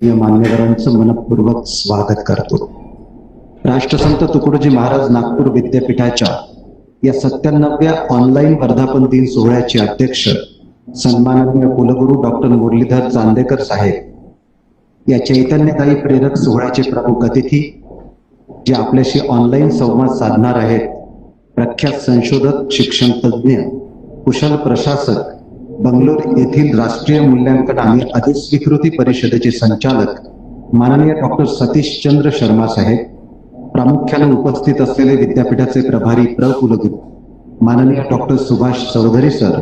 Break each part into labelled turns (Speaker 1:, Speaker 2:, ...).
Speaker 1: या मान्यवरांचं मनपूर्वक स्वागत करतो. राष्ट्रसंत तुकडोजी महाराज नागपूर विद्यापीठाच्या या 97व्या ऑनलाईन वर्धापन दिन सोहळ्याचे अध्यक्ष सन्माननीय कुलगुरू डॉक्टर मुरलीधर चांदेकर साहेब या चैतन्यदायी प्रेरक सोहळ्याचे प्रमुख अतिथी जे आपल्याशी ऑनलाईन संवाद साधणार आहेत, प्रख्यात संशोधक, शिक्षण तज्ज्ञ, कुशल प्रशासक, बंगलोर येथील राष्ट्रीय मूल्यांकन आणि अधिस्वीकृती परिषदेचे संचालक माननीय डॉक्टर सतीशचंद्र शर्मा साहेब, प्रामुख्याने उपस्थित असलेले विद्यापीठाचे प्रभारी कुलगुरू माननीय डॉक्टर सुभाष चौधरी सर,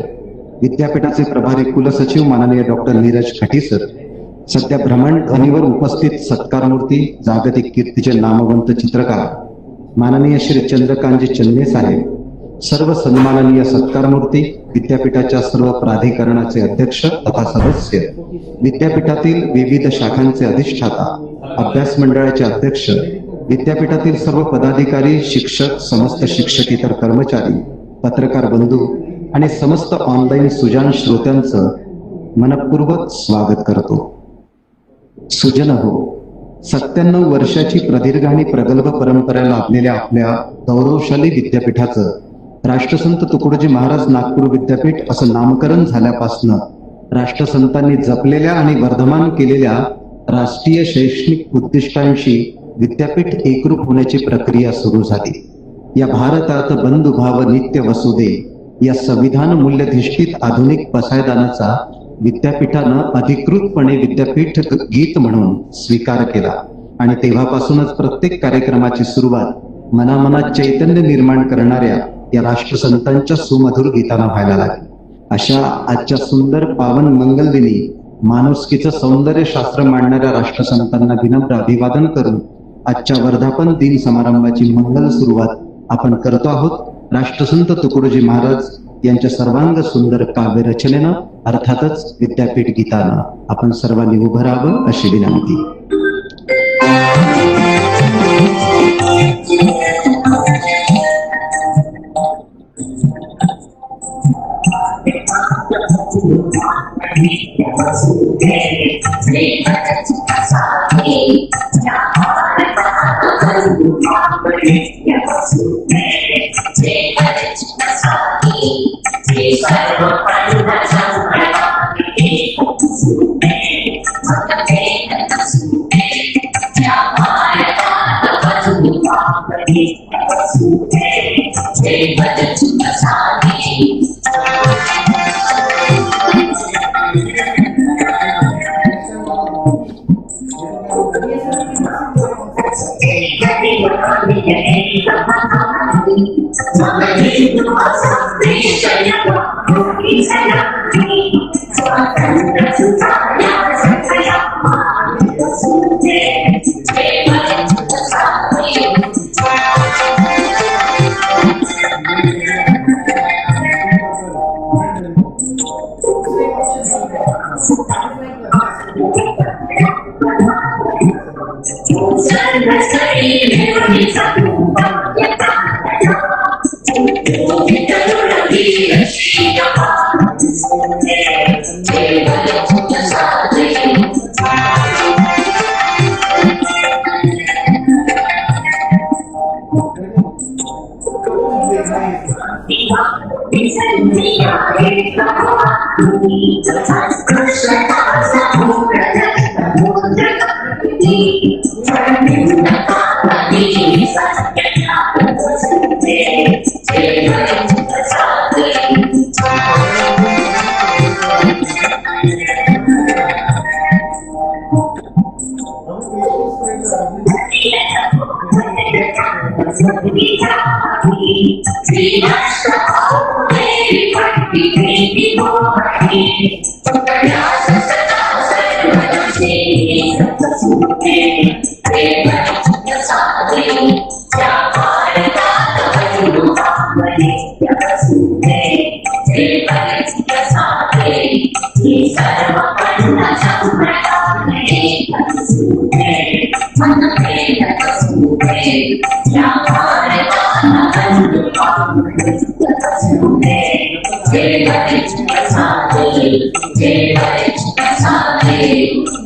Speaker 1: विद्यापीठाचे प्रभारी कुलसचिव माननीय डॉक्टर नीरज खटी सर, सध्या भ्रमणध्वनीवर उपस्थित सत्कारमूर्ती, जागतिक कीर्तीचे नामवंत चित्रकार माननीय श्री चंद्रकांतजी चन्ने साहेब, सर्व सन्माननीय सत्कारमूर्ती, विद्यापीठाच्या सर्व प्राधिकरणाचे अध्यक्ष तथा सदस्य, विद्यापीठातील विविध शाखांचे अधिष्ठाता, अभ्यास मंडळाचे अध्यक्ष, विद्यापीठातील सर्व पदाधिकारी, शिक्षक, समस्त शिक्षकेतर कर्मचारी, पत्रकार बंधू आणि समस्त ऑनलाईन सुजाण श्रोत्यांचं मनपूर्वक स्वागत करतो. सुजन हो, 97 वर्षाची प्रदीर्घ आणि प्रगल्भ परंपरा लाभलेल्या आपल्या गौरवशाली विद्यापीठाचं राष्ट्रसंत तुकडोजी महाराज नागपूर विद्यापीठ असं नामकरण झाल्यापासनं राष्ट्रसंतांनी जपलेल्या आणि वर्धमान केलेल्या राष्ट्रीय शैक्षणिक उद्दिष्टांशी विद्यापीठ एकरूप होण्याची प्रक्रिया सुरू झाली. या भारतात बंधुभाव नित्य वसुदे या संविधान मूल्यधिष्ठित आधुनिक पसायदानाचा विद्यापीठानं अधिकृतपणे विद्यापीठ गीत म्हणून स्वीकार केला आणि तेव्हापासूनच प्रत्येक कार्यक्रमाची सुरुवात मनामनात चैतन्य निर्माण करणाऱ्या या राष्ट्रसंतांच्या सुमधुर गीतांना व्हायला लागली. अशा आजच्या सुंदर पावन मंगल दिनी माणुसकीचं सौंदर्य शास्त्र मांडणाऱ्या राष्ट्रसंतांना विनम्र अभिवादन करून आजच्या वर्धापन दिन समारंभाची मंगल सुरुवात आपण करतो आहोत. राष्ट्रसंत तुकडोजी महाराज यांच्या सर्वांग सुंदर काव्य रचनेनं, अर्थातच विद्यापीठ गीतानं आपण सर्वांनी उभं राहावं अशी विनंती.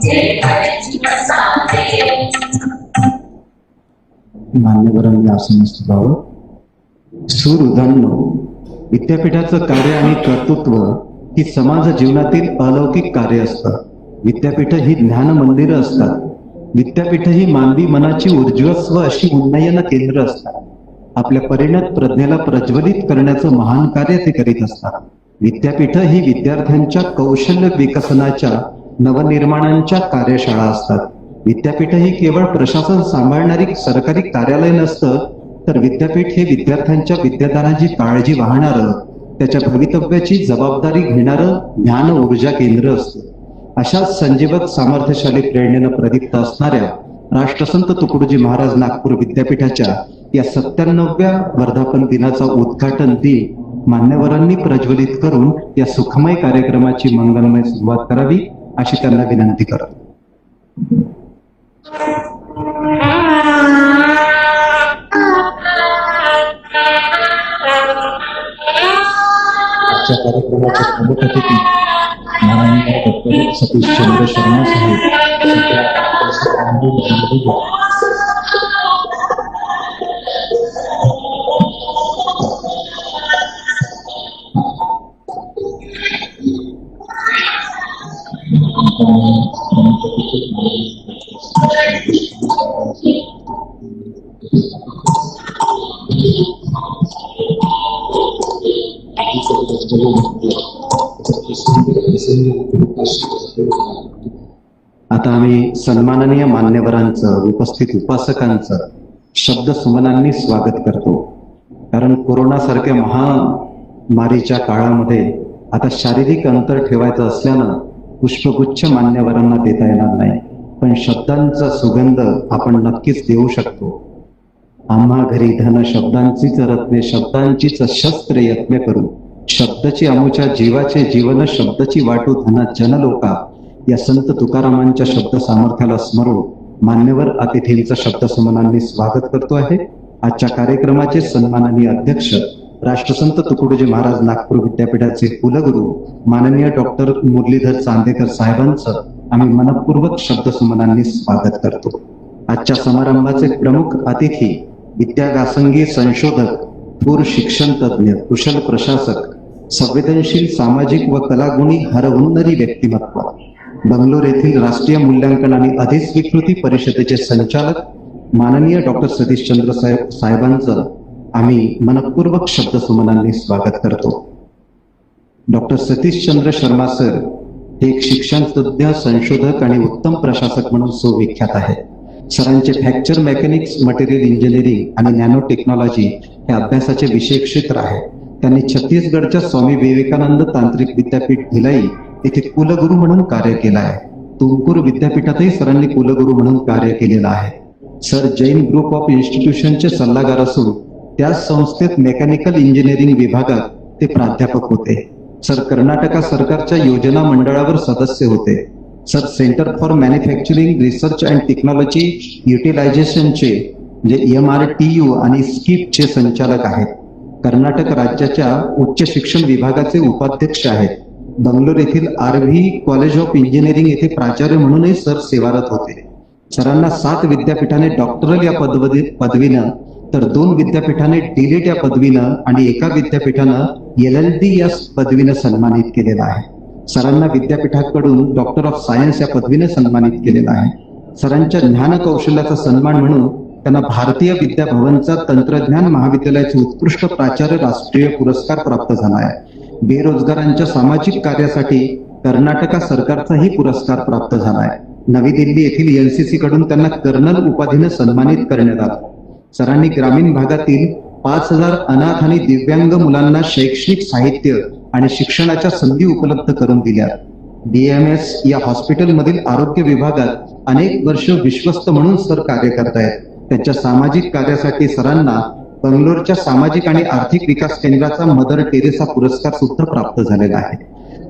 Speaker 2: जय
Speaker 1: मान्यवरांनी आसनस्थ व्हावं. सुहृदांनो, विद्यापीठाचं कार्य आणि कर्तृत्व ही समाज जीवनातील अलौकिक कार्य असतं. विद्यापीठ ही ज्ञान मंदिरं असतात. विद्यापीठ ही मानवी मनाची ऊर्जस्व अशी उन्नयन केंद्र असतात. आपल्या परिणत प्रज्ञेला प्रज्वलित करण्याचं महान कार्य ते करीत असतात. विद्यापीठ ही विद्यार्थ्यांच्या कौशल्य विकसनाच्या नवनिर्माणांच्या कार्यशाळा असतात. विद्यापीठ ही केवळ प्रशासन सांभाळणारी सरकारी कार्यालय नसतं, तर विद्यापीठ हे विद्यार्थ्यांच्या विद्यादानाची काळजी वाहणारं, त्याच्या भवितव्याची जबाबदारी घेणारं ज्ञान ऊर्जा केंद्र असतं. अशा संजीवक सामर्थ्यशाली प्रेरणेनं प्रदीप्त असणाऱ्या राष्ट्रसंत तुकडोजी महाराज नागपूर विद्यापीठाच्या या 97व्या वर्धापन दिनाचा उद्घाटन दिन मान्यवरांनी प्रज्वलित करून या सुखमय कार्यक्रमाची मंगलमय सुरुवात करावी अशी त्यांना विनंती करतो. आजच्या कार्यक्रमाचे प्रमुख अतिथी माननीय डॉक्टर सतीशचंद्र शर्मा साहेब. आता आम्ही सन्माननीय मान्यवरांचं, उपस्थित उपासकांचं शब्द सुमनांनी स्वागत करतो. कारण कोरोना सारख्या महामारीच्या काळामध्ये आता शारीरिक अंतर ठेवायचं असल्यानं पुष्पगुच्छ मान्यवरांना देता येणार नाही, पण शब्दांचा सुगंध आपण नक्कीच देऊ शकतो. आम्हा घरी धन शब्दांचीच रत्ने, शब्दांचीच शस्त्र यत्न करू. शब्दाची आमुच्या जीवाचे जीवन, शब्दाची वाटू धन जनलोका. या संत तुकारामांच्या शब्द सामर्थ्याला स्मरून मान्यवर अतिथींचं शब्द सुमनांनी स्वागत करतो आहे. आजच्या कार्यक्रमाचे सन्माननीय अध्यक्ष राष्ट्रसंत तुकडोजी महाराज नागपूर विद्यापीठाचे कुलगुरू माननीय डॉक्टर मुरलीधर चांदेकर साहेबांचं आम्ही मनपूर्वक शब्द सुमनांनी स्वागत करतो. आजच्या समारंभाचे प्रमुख अतिथी विद्याव्यासंगी संशोधक, थोर शिक्षण तज्ञ, कुशल प्रशासक, संवेदनशील सामाजिक व कलागुणी हरहुन्नरी व्यक्तिमत्व, बंगलोर येथील राष्ट्रीय मूल्यांकन आणि अधिस्वीकृती परिषदेचे संचालक माननीय डॉक्टर सतीशचंद्र साहेबांचं आम्ही मनपूर्वक शब्द सुमनांनी स्वागत करतो. डॉक्टर सतीशचंद्र शर्मा सर हे एक शिक्षण तज्ञ, संशोधक आणि उत्तम प्रशासक म्हणून सुविख्यात आहेत. सरांचे फ्रॅक्चर मेकॅनिक्स, मटेरियल इंजिनिअरिंग आणि नॅनो टेक्नॉलॉजी हे अभ्यासाचे विषय क्षेत्र आहे. त्यांनी छत्तीसगडच्या स्वामी विवेकानंद तांत्रिक विद्यापीठ भिलाई येथे कुलगुरू म्हणून कार्य केलं आहे. तुमकुर विद्यापीठातही सरांनी कुलगुरू म्हणून कार्य केलेलं आहे. सर जैन ग्रुप ऑफ इन्स्टिट्यूशनचे सल्लागार असून त्याच संस्थेत मेकॅनिकल इंजिनिअरिंग विभागात ते प्राध्यापक होते. सर कर्नाटक सरकारच्या योजना मंडळावर सदस्य होते. Sir centre for manufacturing research and technology युटिलायझेशनचे म्हणजे MRTU आणि स्किपचे संचालक आहेत. कर्नाटक राज्याच्या उच्च शिक्षण विभागाचे उपाध्यक्ष आहेत. बंगलोर येथील RV कॉलेज ऑफ इंजिनिअरिंग येथे प्राचार्य म्हणूनही सर सेवारत होते. सरांना 7 विद्यापीठाने डॉक्टरल या पदवीनं, तर 2 विद्यापीठाने डिलिट या पदवीनं आणि एका विद्यापीठानं LLD या पदवीनं सन्मानित केलेलं आहे. सरांना विद्यापीठाकडून डॉक्टर ऑफ सायन्स या पदवीने सन्मानित केलेलं आहे. सरांच्या ज्ञान कौशल्याचा सन्मान म्हणून त्यांना भारतीय विद्याभवनचा तंत्रज्ञान महाविद्यालयाचे उत्कृष्ट प्राचार्य राष्ट्रीय पुरस्कार प्राप्त झाला आहे. बेरोजगारांच्या सामाजिक कार्यासाठी कर्नाटक सरकारचाही पुरस्कार प्राप्त झाला आहे. नवी दिल्ली येथील NCC कडून त्यांना कर्नल उपाधीने सन्मानित करण्यात आलं. सरांनी ग्रामीण भागातील 5000 अनाथ आणि दिव्यांग मुलांना शैक्षणिक साहित्य आणि शिक्षणाच्या संधी उपलब्ध करून दिल्या. DMS या हॉस्पिटलमधील आरोग्य विभागात अनेक वर्ष विश्वस्त म्हणून सर कार्य करतायत. त्यांच्या सामाजिक कार्यासाठी सरांना बंगलोरच्या सामाजिक आणि आर्थिक विकास केंद्राचा मदर टेरेसा पुरस्कार सुद्धा प्राप्त झालेला आहे.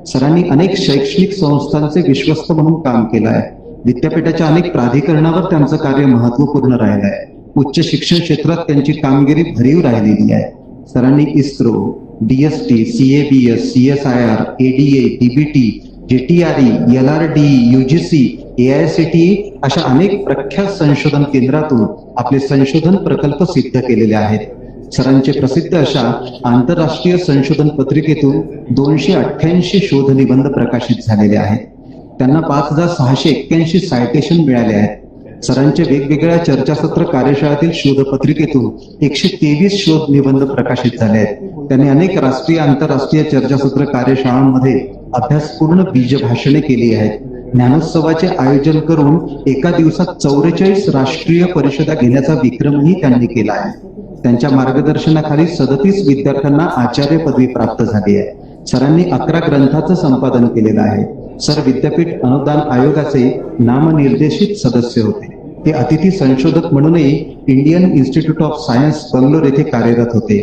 Speaker 1: सरांनी अनेक शैक्षणिक संस्थांचे विश्वस्त म्हणून काम केलं आहे. विद्यापीठाच्या अनेक प्राधिकरणावर त्यांचं कार्य महत्वपूर्ण राहिलं आहे. उच्च शिक्षण क्षेत्रात त्यांची कामगिरी भरीव राहिलेली आहे. सरांनी ISRO, DST, CABS, CSIR, ADA, DBT, GTRE, LRD, UGC, AICTE अशा अनेक प्रख्यात संशोधन केंद्रातून आपले संशोधन प्रकल्प सिद्ध केलेले आहेत। सरांचे प्रसिद्ध अशा आंतरराष्ट्रीय संशोधन पत्रिकेतून 288 शोध निबंध प्रकाशित झालेले आहेत। त्यांना 5681 सायटेशन मिळाले आहेत। सरांचे वेगवेगळ्या चर्चासत्र कार्यशाळेतील शोध पत्रिकेतून 123 शोध निबंध प्रकाशित झाले आहेत। त्यांनी अनेक राष्ट्रीय आंतरराष्ट्रीय चर्चासत्र कार्यशाळांमध्ये अभ्यासपूर्ण बीज भाषणे केली आहेत। ज्ञानोत्सवाचे आयोजन करून एका दिवसात 44 राष्ट्रीय परिषदा घेण्याचा विक्रमही त्यांनी केला आहे। त्यांच्या मार्गदर्शनाखाली 37 विद्यार्थ्यांना आचार्य पदवी प्राप्त झाली आहे। सरांनी 11 ग्रंथाचं संपादन केलेलं आहे। सर विद्यापीठ अनुदान आयोगाचे नामनिर्देशित सदस्य होते। ते अतिथी संशोधक म्हणूनही Indian institute of science Bangalore येथे कार्यरत होते।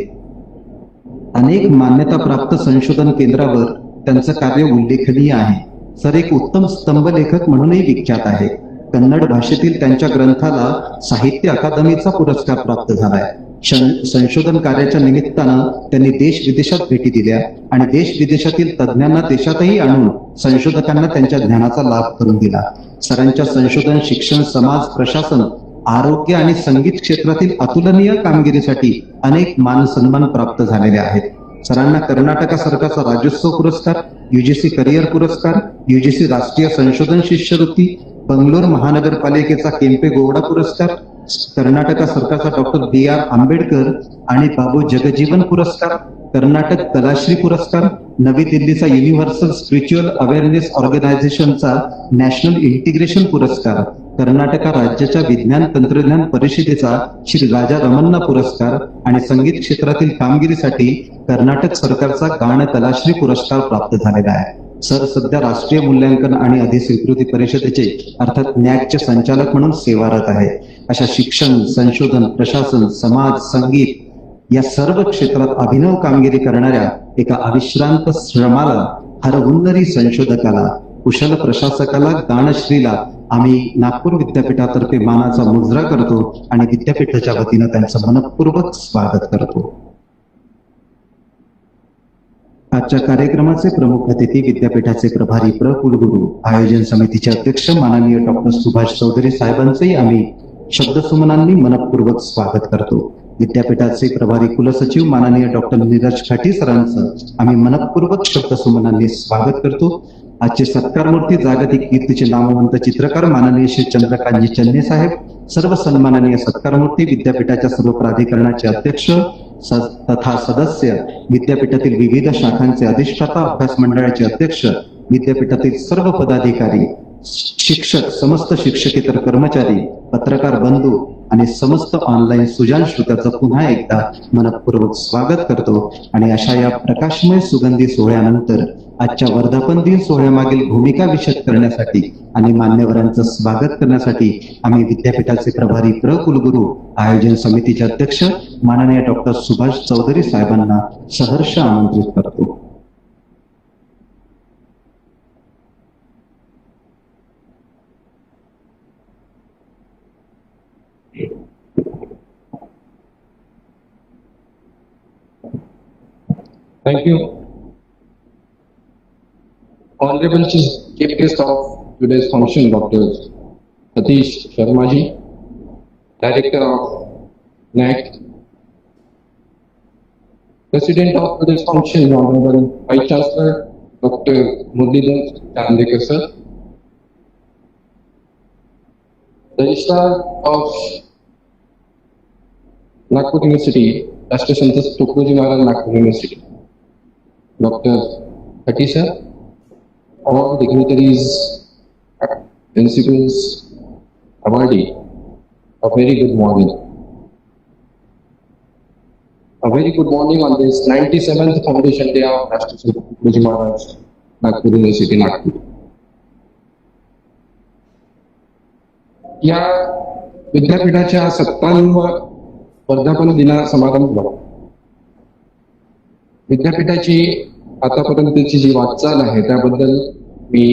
Speaker 1: अनेक मान्यताप्राप्त संशोधन केंद्रावर त्यांचं कार्य उल्लेखनीय आहे। सर एक उत्तम स्तंभलेखक म्हणूनही विख्यात आहे। कन्नड भाषेतील त्यांच्या ग्रंथाला साहित्य अकादमीचा पुरस्कार प्राप्त झालाय। संशोधन कार्याच्या निमित्तानं त्यांनी देश विदेशात भेटी दिल्या आणि देश विदेशातील तज्ज्ञांना देशातही आणून संशोधकांना त्यांच्या ज्ञानाचा लाभ करून दिला। सरांच्या संशोधन, शिक्षण, समाज, प्रशासन, आरोग्य आणि संगीत क्षेत्रातील अतुलनीय कामगिरीसाठी अनेक मान सन्मान प्राप्त झालेले आहेत। सरांना कर्नाटक सरकारचा राज्योत्सव पुरस्कार, UGC करिअर पुरस्कार, UGC राष्ट्रीय संशोधन शिष्यवृत्ती, बंगलोर महानगरपालिकेचा केम्पे गौडा पुरस्कार, कर्नाटक सरकारचा डॉक्टर BR आंबेडकर आणि बाबू जगजीवन पुरस्कार, कर्नाटक कलाश्री पुरस्कार, नवी दिल्लीचा युनिव्हर्सल स्पिरिच्युअल अवेअरनेस ऑर्गनायझेशनचा नॅशनल इंटिग्रेशन पुरस्कार, कर्नाटक राज्याच्या विज्ञान तंत्रज्ञान परिषदेचा श्री राजा रमन्ना पुरस्कार आणि संगीत क्षेत्रातील कामगिरीसाठी कर्नाटक सरकारचा गान कलाश्री पुरस्कार प्राप्त झालेला आहे। सर सध्या राष्ट्रीय मूल्यांकन आणि अधिस्वीकृती परिषदेचे अर्थात NAAC संचालक म्हणून सेवारत आहे। अशा शिक्षण, संशोधन, प्रशासन, समाज, संगीत या सर्व क्षेत्रात अभिनव कामगिरी करणाऱ्या एका अविश्रांत श्रमाला, हरहुन्नरी संशोधकाला, कुशल प्रशासकाला, दानश्रीला आम्ही नागपूर विद्यापीठातर्फे मानाचा मुजरा करतो आणि विद्यापीठाच्या वतीनं त्यांचं मनपूर्वक स्वागत करतो। आजच्या कार्यक्रमाचे प्रमुख अतिथी विद्यापीठाचे प्रभारी कुलगुरू, आयोजन समितीचे अध्यक्ष माननीय डॉक्टर सुभाष चौधरी साहेबांचेही आम्ही शब्दसुमनांनी मनपूर्वक स्वागत करतो। विद्यापीठाचे प्रभारी कुलसचिव माननीय डॉक्टर नीरज खाटी सरांचं आम्ही मनपूर्वक शब्दसुमनांनी स्वागत करतो। आजचे सत्कारमूर्ती जागतिक कीर्तीचे नामवंत चित्रकार माननीय श्री चंद्रकांतजी चन्ने साहेब, सर्व सन्माननीय सत्कारमूर्ती, विद्यापीठाच्या सर्व प्राधिकरणाचे अध्यक्ष तथा सदस्य, विद्यापीठातील विविध शाखांचे अधिष्ठाता, अभ्यास मंडळाचे अध्यक्ष, विद्यापीठातील सर्व पदाधिकारी, शिक्षक, समस्त शिक्षकेतर कर्मचारी, पत्रकार बंधू आणि समस्त ऑनलाईन सुजान श्रोत्याचं पुन्हा एकदा मनपूर्वक स्वागत करतो। आणि अशा या प्रकाशमय सुगंधी सोहळ्यानंतर आजच्या वर्धापन दिन सोहळ्यामागील भूमिका विशद करण्यासाठी आणि मान्यवरांचं स्वागत करण्यासाठी आम्ही विद्यापीठाचे प्रभारी कुलगुरू, आयोजन समितीचे अध्यक्ष माननीय डॉक्टर सुभाष चौधरी साहेबांना सहर्ष आमंत्रित करतो।
Speaker 2: Thank you. Honorable Chief Guest of today's function, Dr. Satish Sharma ji, Director of NAAC. President of today's function, Honorable Vice Chancellor, Dr. Murlidhar Chandekar sir. Registrar of Nagpur University, Rashtrasant Tukaroji Maharaj Nagpur University, Dr. Khati sir, all dignitaries, principals, awardee, a very good morning. A very good morning on this 97th Foundation Day of Rashtrasant Tukaroji Maharaj Nagpur University, Nagpur. या विद्यापीठाच्या 57व्या वर्धापन दिना समारंभ विद्यापीठाची आतापर्यंतची जी वाटचाल आहे त्याबद्दल मी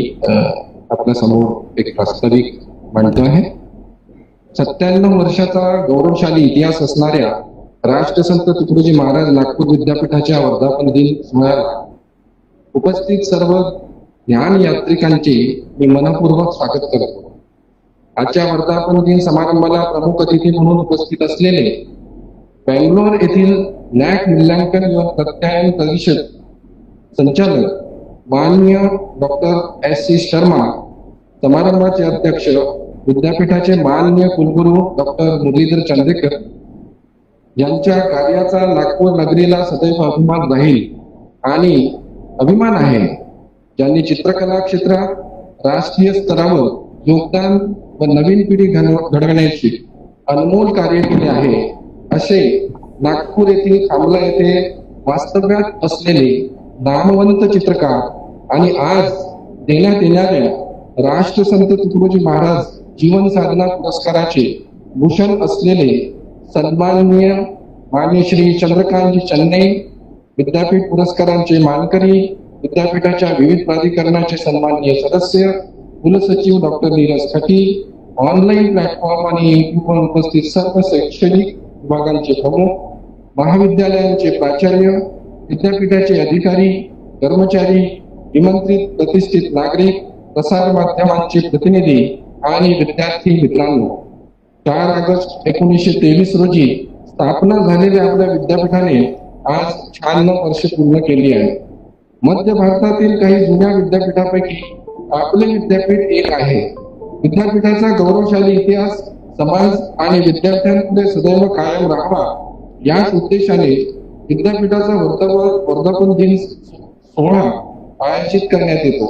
Speaker 2: आपल्या समोर एक प्रास्ताविक मांडतो आहे। 97 वर्षाचा गौरवशाली इतिहास असणाऱ्या राष्ट्रसंत तुकडोजी महाराज नागपूर विद्यापीठाच्या वर्धापन दिन सोहळ्याला उपस्थित सर्व ज्ञान यात्रिकांचे मी मनपूर्वक स्वागत करतो. आजच्या वर्धापन दिन समारंभाला प्रमुख अतिथी म्हणून उपस्थित असलेले बेंगलोर येथील नॅक मूल्यांकन व प्रत्यायन परिषद संचालक माननीय डॉक्टर S.C. शर्मा, समारंभाचे अध्यक्ष विद्यापीठाचे माननीय कुलगुरू डॉक्टर मुरलीधर चांदेकर, यांच्या कार्याचा नागपूर नगरीला सदैव अभिमान राहील आणि अभिमान आहे, ज्यांनी चित्रकला क्षेत्रात राष्ट्रीय स्तरावर योगदान व नवीन पिढी घडवण्याची अनमोल कार्य केले आहे, असे नागपूर येथील कामला येथे वास्तव्यात असलेले नामवंत चित्रकार आणि आज देण्यात येणाऱ्या राष्ट्रसंत तुकडोजी महाराज जीवन साधना पुरस्काराचे भूषण असलेले सन्माननीय माननीय श्री चंद्रकांतजी चन्नै, विद्यापीठ पुरस्कारांचे मानकरी, विद्यापीठाच्या विविध प्राधिकरणाचे सन्माननीय सदस्य, कुलसचिव डॉक्टर नीरज खटी, ऑनलाईन प्लॅटफॉर्म आणि युट्यूबवर उपस्थित सर्व शैक्षणिक विभागांचे प्रमुख, महाविद्यालयांचे प्राचार्य, विद्यापीठाचे अधिकारी, कर्मचारी, निमंत्रित प्रतिष्ठित नागरिक, प्रसार माध्यमांचे प्रतिनिधी आणि विद्यार्थी मित्रांनो, 4 ऑगस्ट 1923 रोजी स्थापना झालेल्या आपल्या विद्यापीठाने आज 96 वर्ष पूर्ण केली आहे. मध्य भारतातील काही जुन्या विद्यापीठापैकी आपले विद्यापीठ एक आहे. विद्यापीठाचा गौरवशाली इतिहास समाज आणि विद्यार्थ्यांपुढे सदैव कायम राहावा याच उद्देशाने विद्यापीठाचा वर्धापन दिन सोहळा आयोजित करण्यात येतो.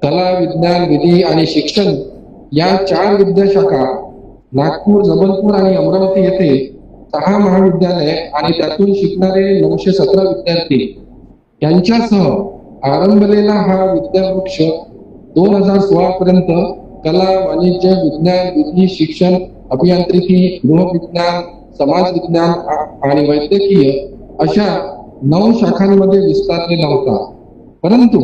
Speaker 2: कला, विज्ञान, विधी आणि शिक्षण या 4 विद्याशाखा नागपूर, जबलपूर आणि अमरावती येथे 6 महाविद्यालय आणि त्यातून शिकणारे 917 विद्यार्थी यांच्यासह आरंभलेला हा विद्यावृक्ष 2016 पर्यंत कला, वाणिज्य, विज्ञान, विधी, शिक्षण, अभियांत्रिकी, गृहविज्ञान, समाज विज्ञान आणि वैद्यकीय अशा 9 शाखांमध्ये विस्तारलेला होता. परंतु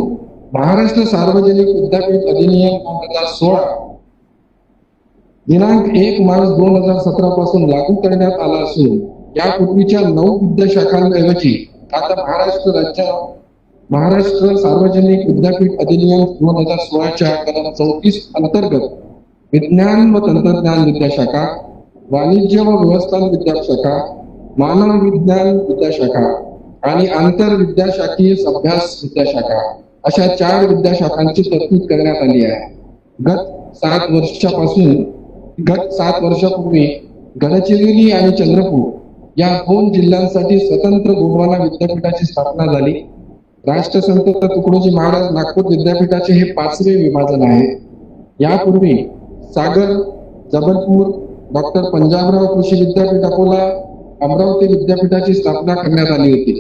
Speaker 2: महाराष्ट्र सार्वजनिक विद्यापीठ अधिनियम 2016 दिनांक 1 मार्च 2017 पासून लागू करण्यात आला असून यापूर्वीच्या 9 विद्याशाखांऐवजी आता महाराष्ट्र सार्वजनिक विद्यापीठ अधिनियम 2016च्या कलम 34 अंतर्गत विज्ञान व तंत्रज्ञान विद्याशाखा, वाणिज्य व व्यवस्थापन विद्याशाखा, मानव विज्ञान विद्याशाखा आणि आंतर विद्याशाखीय अभ्यास विद्याशाखा अशा 4 विद्याशाखांची तरतूद करण्यात आली आहे. गत 7 वर्षापूर्वी गडचिरोली आणि चंद्रपूर या 2 जिल्ह्यांसाठी स्वतंत्र गोंडवाना विद्यापीठाची स्थापना झाली. राष्ट्रसंत तुकडोजी महाराज नागपूर विद्यापीठाचे हे 5वे विभाजन आहे. यापूर्वी सागर, जबलपूर, डॉक्टर पंजाबराव कृषी विद्यापीठ अकोला, अमरावती विद्यापीठाची स्थापना करण्यात आली होती.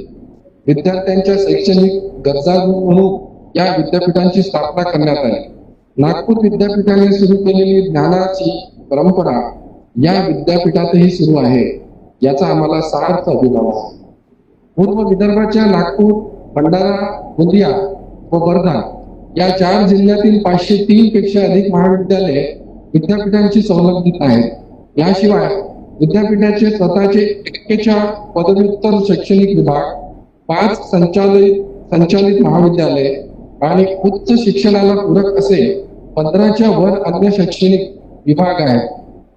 Speaker 2: विद्यार्थ्यांच्या शैक्षणिक गरजांनुरूप या विद्यापीठांची स्थापना करण्यात आली. नागपूर विद्यापीठाने सुरू केलेली ज्ञानाची परंपरा या विद्यापीठातही सुरू आहे, याचा आम्हाला सार्थ अभिमान आहे. पूर्व विदर्भाच्या नागपूर, भंडारा, गोंदिया व वर्धा या 4 जिल्ह्यातील 503 पेक्षा अधिक महाविद्यालये विद्यापीठांची संलग्नित आहेत. याशिवाय विद्यापीठाचे स्वतःचे 41 पदव्युत्तर शैक्षणिक विभाग, 5 संचालित महाविद्यालय आणि उच्च शिक्षणाला पूरक असे 15च्या वर अन्य शैक्षणिक विभाग आहेत.